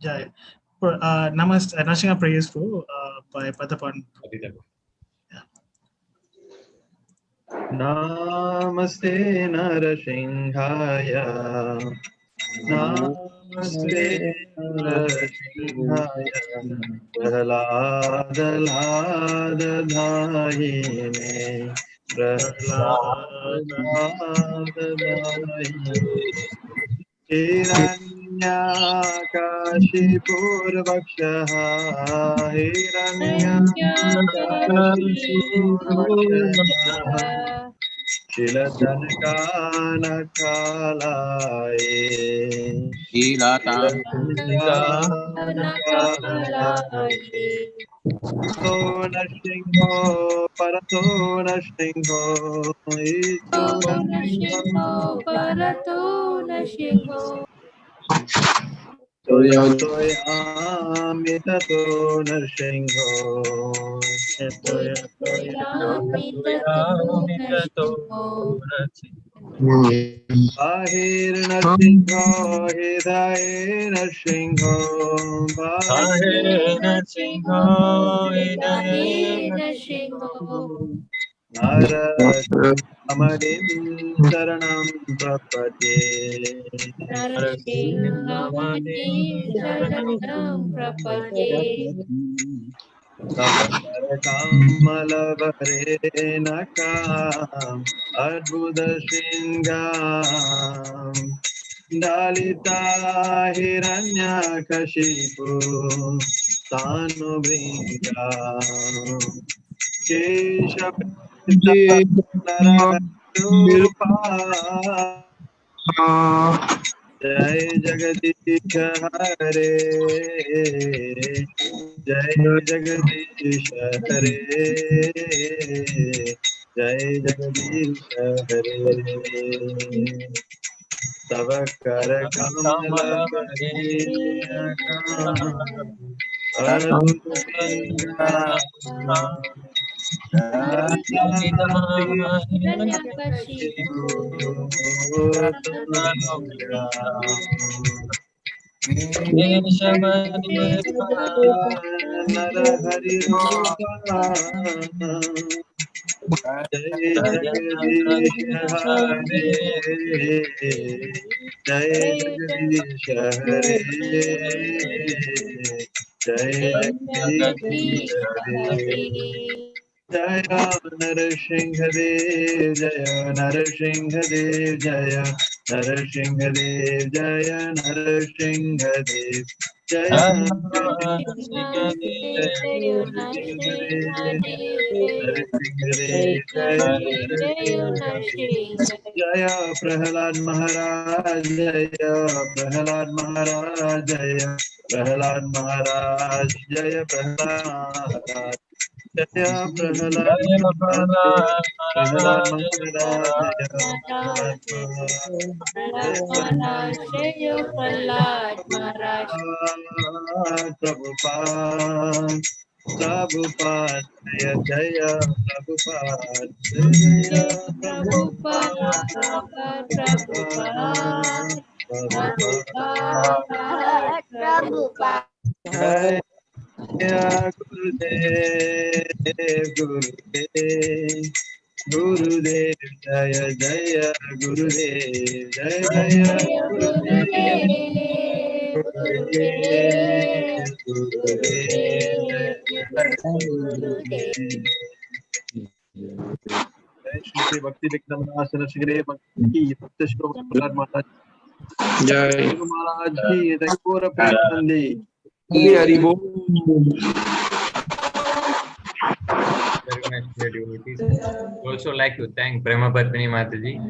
Jai. Namaste, Nashanga prayers, bro, by Patapan. Namaste Narashinghaya. Namaste Narashinghaya. Prahlada Lada Dhayine. Prahlada Dhayine. Hiranyakashipurvakshaha. Hiranyakashipurvakshaha. Shilatanakana kalaye Shilatanakana kalaye Sona Shingho Paratona Shingho Ituna Shingho Toya Toya Mitato Narshingho Toya Toya Bahir Narshingho Hidayah Narshingho Bahir Narshingho Nara Amadim Saranam Prapade Kamalabare Nakam Adbuddha Shingam Dalita Hiranya Kashipu Tanu Bringa Kesharupa Jai Jagadish Hare Jai Jagadish Hare Jai Jagadish Hare Tava Kara Kamala Jai Jagadish Hare Jai Jagadish Hare Jai Jagadish Hare Jaya Narasinghadev Jaya Narasinghadev Jaya Narasinghadev Jaya Narasinghadev Jaya Jaya Prahlad Maharaj Jaya Prahlad Maharaj Jaya Prahlad Maharaj Jaya Prahlad Maharaj Jaya Prahlad Maharaj Prahlad Maharaj Jaya Prahlad Maharaj Prabhupada Prabhupada Jaya Jaya Prabhupada Jaya Prabhupada Jaya Gurudev Gurudev Gurudev Jaya Jaya Gurudev Jaya Jaya Gurudev Gurudev Gurudev Shri Shri Bhakti Vikramana Shri Bhakti Bhakti Shri Prahlad Maharaj Jai Guru Maharaj ki Thakur Premanandi Hari Bol. Very much, dear devotees. I would also like to thank Brahma Padmini Mataji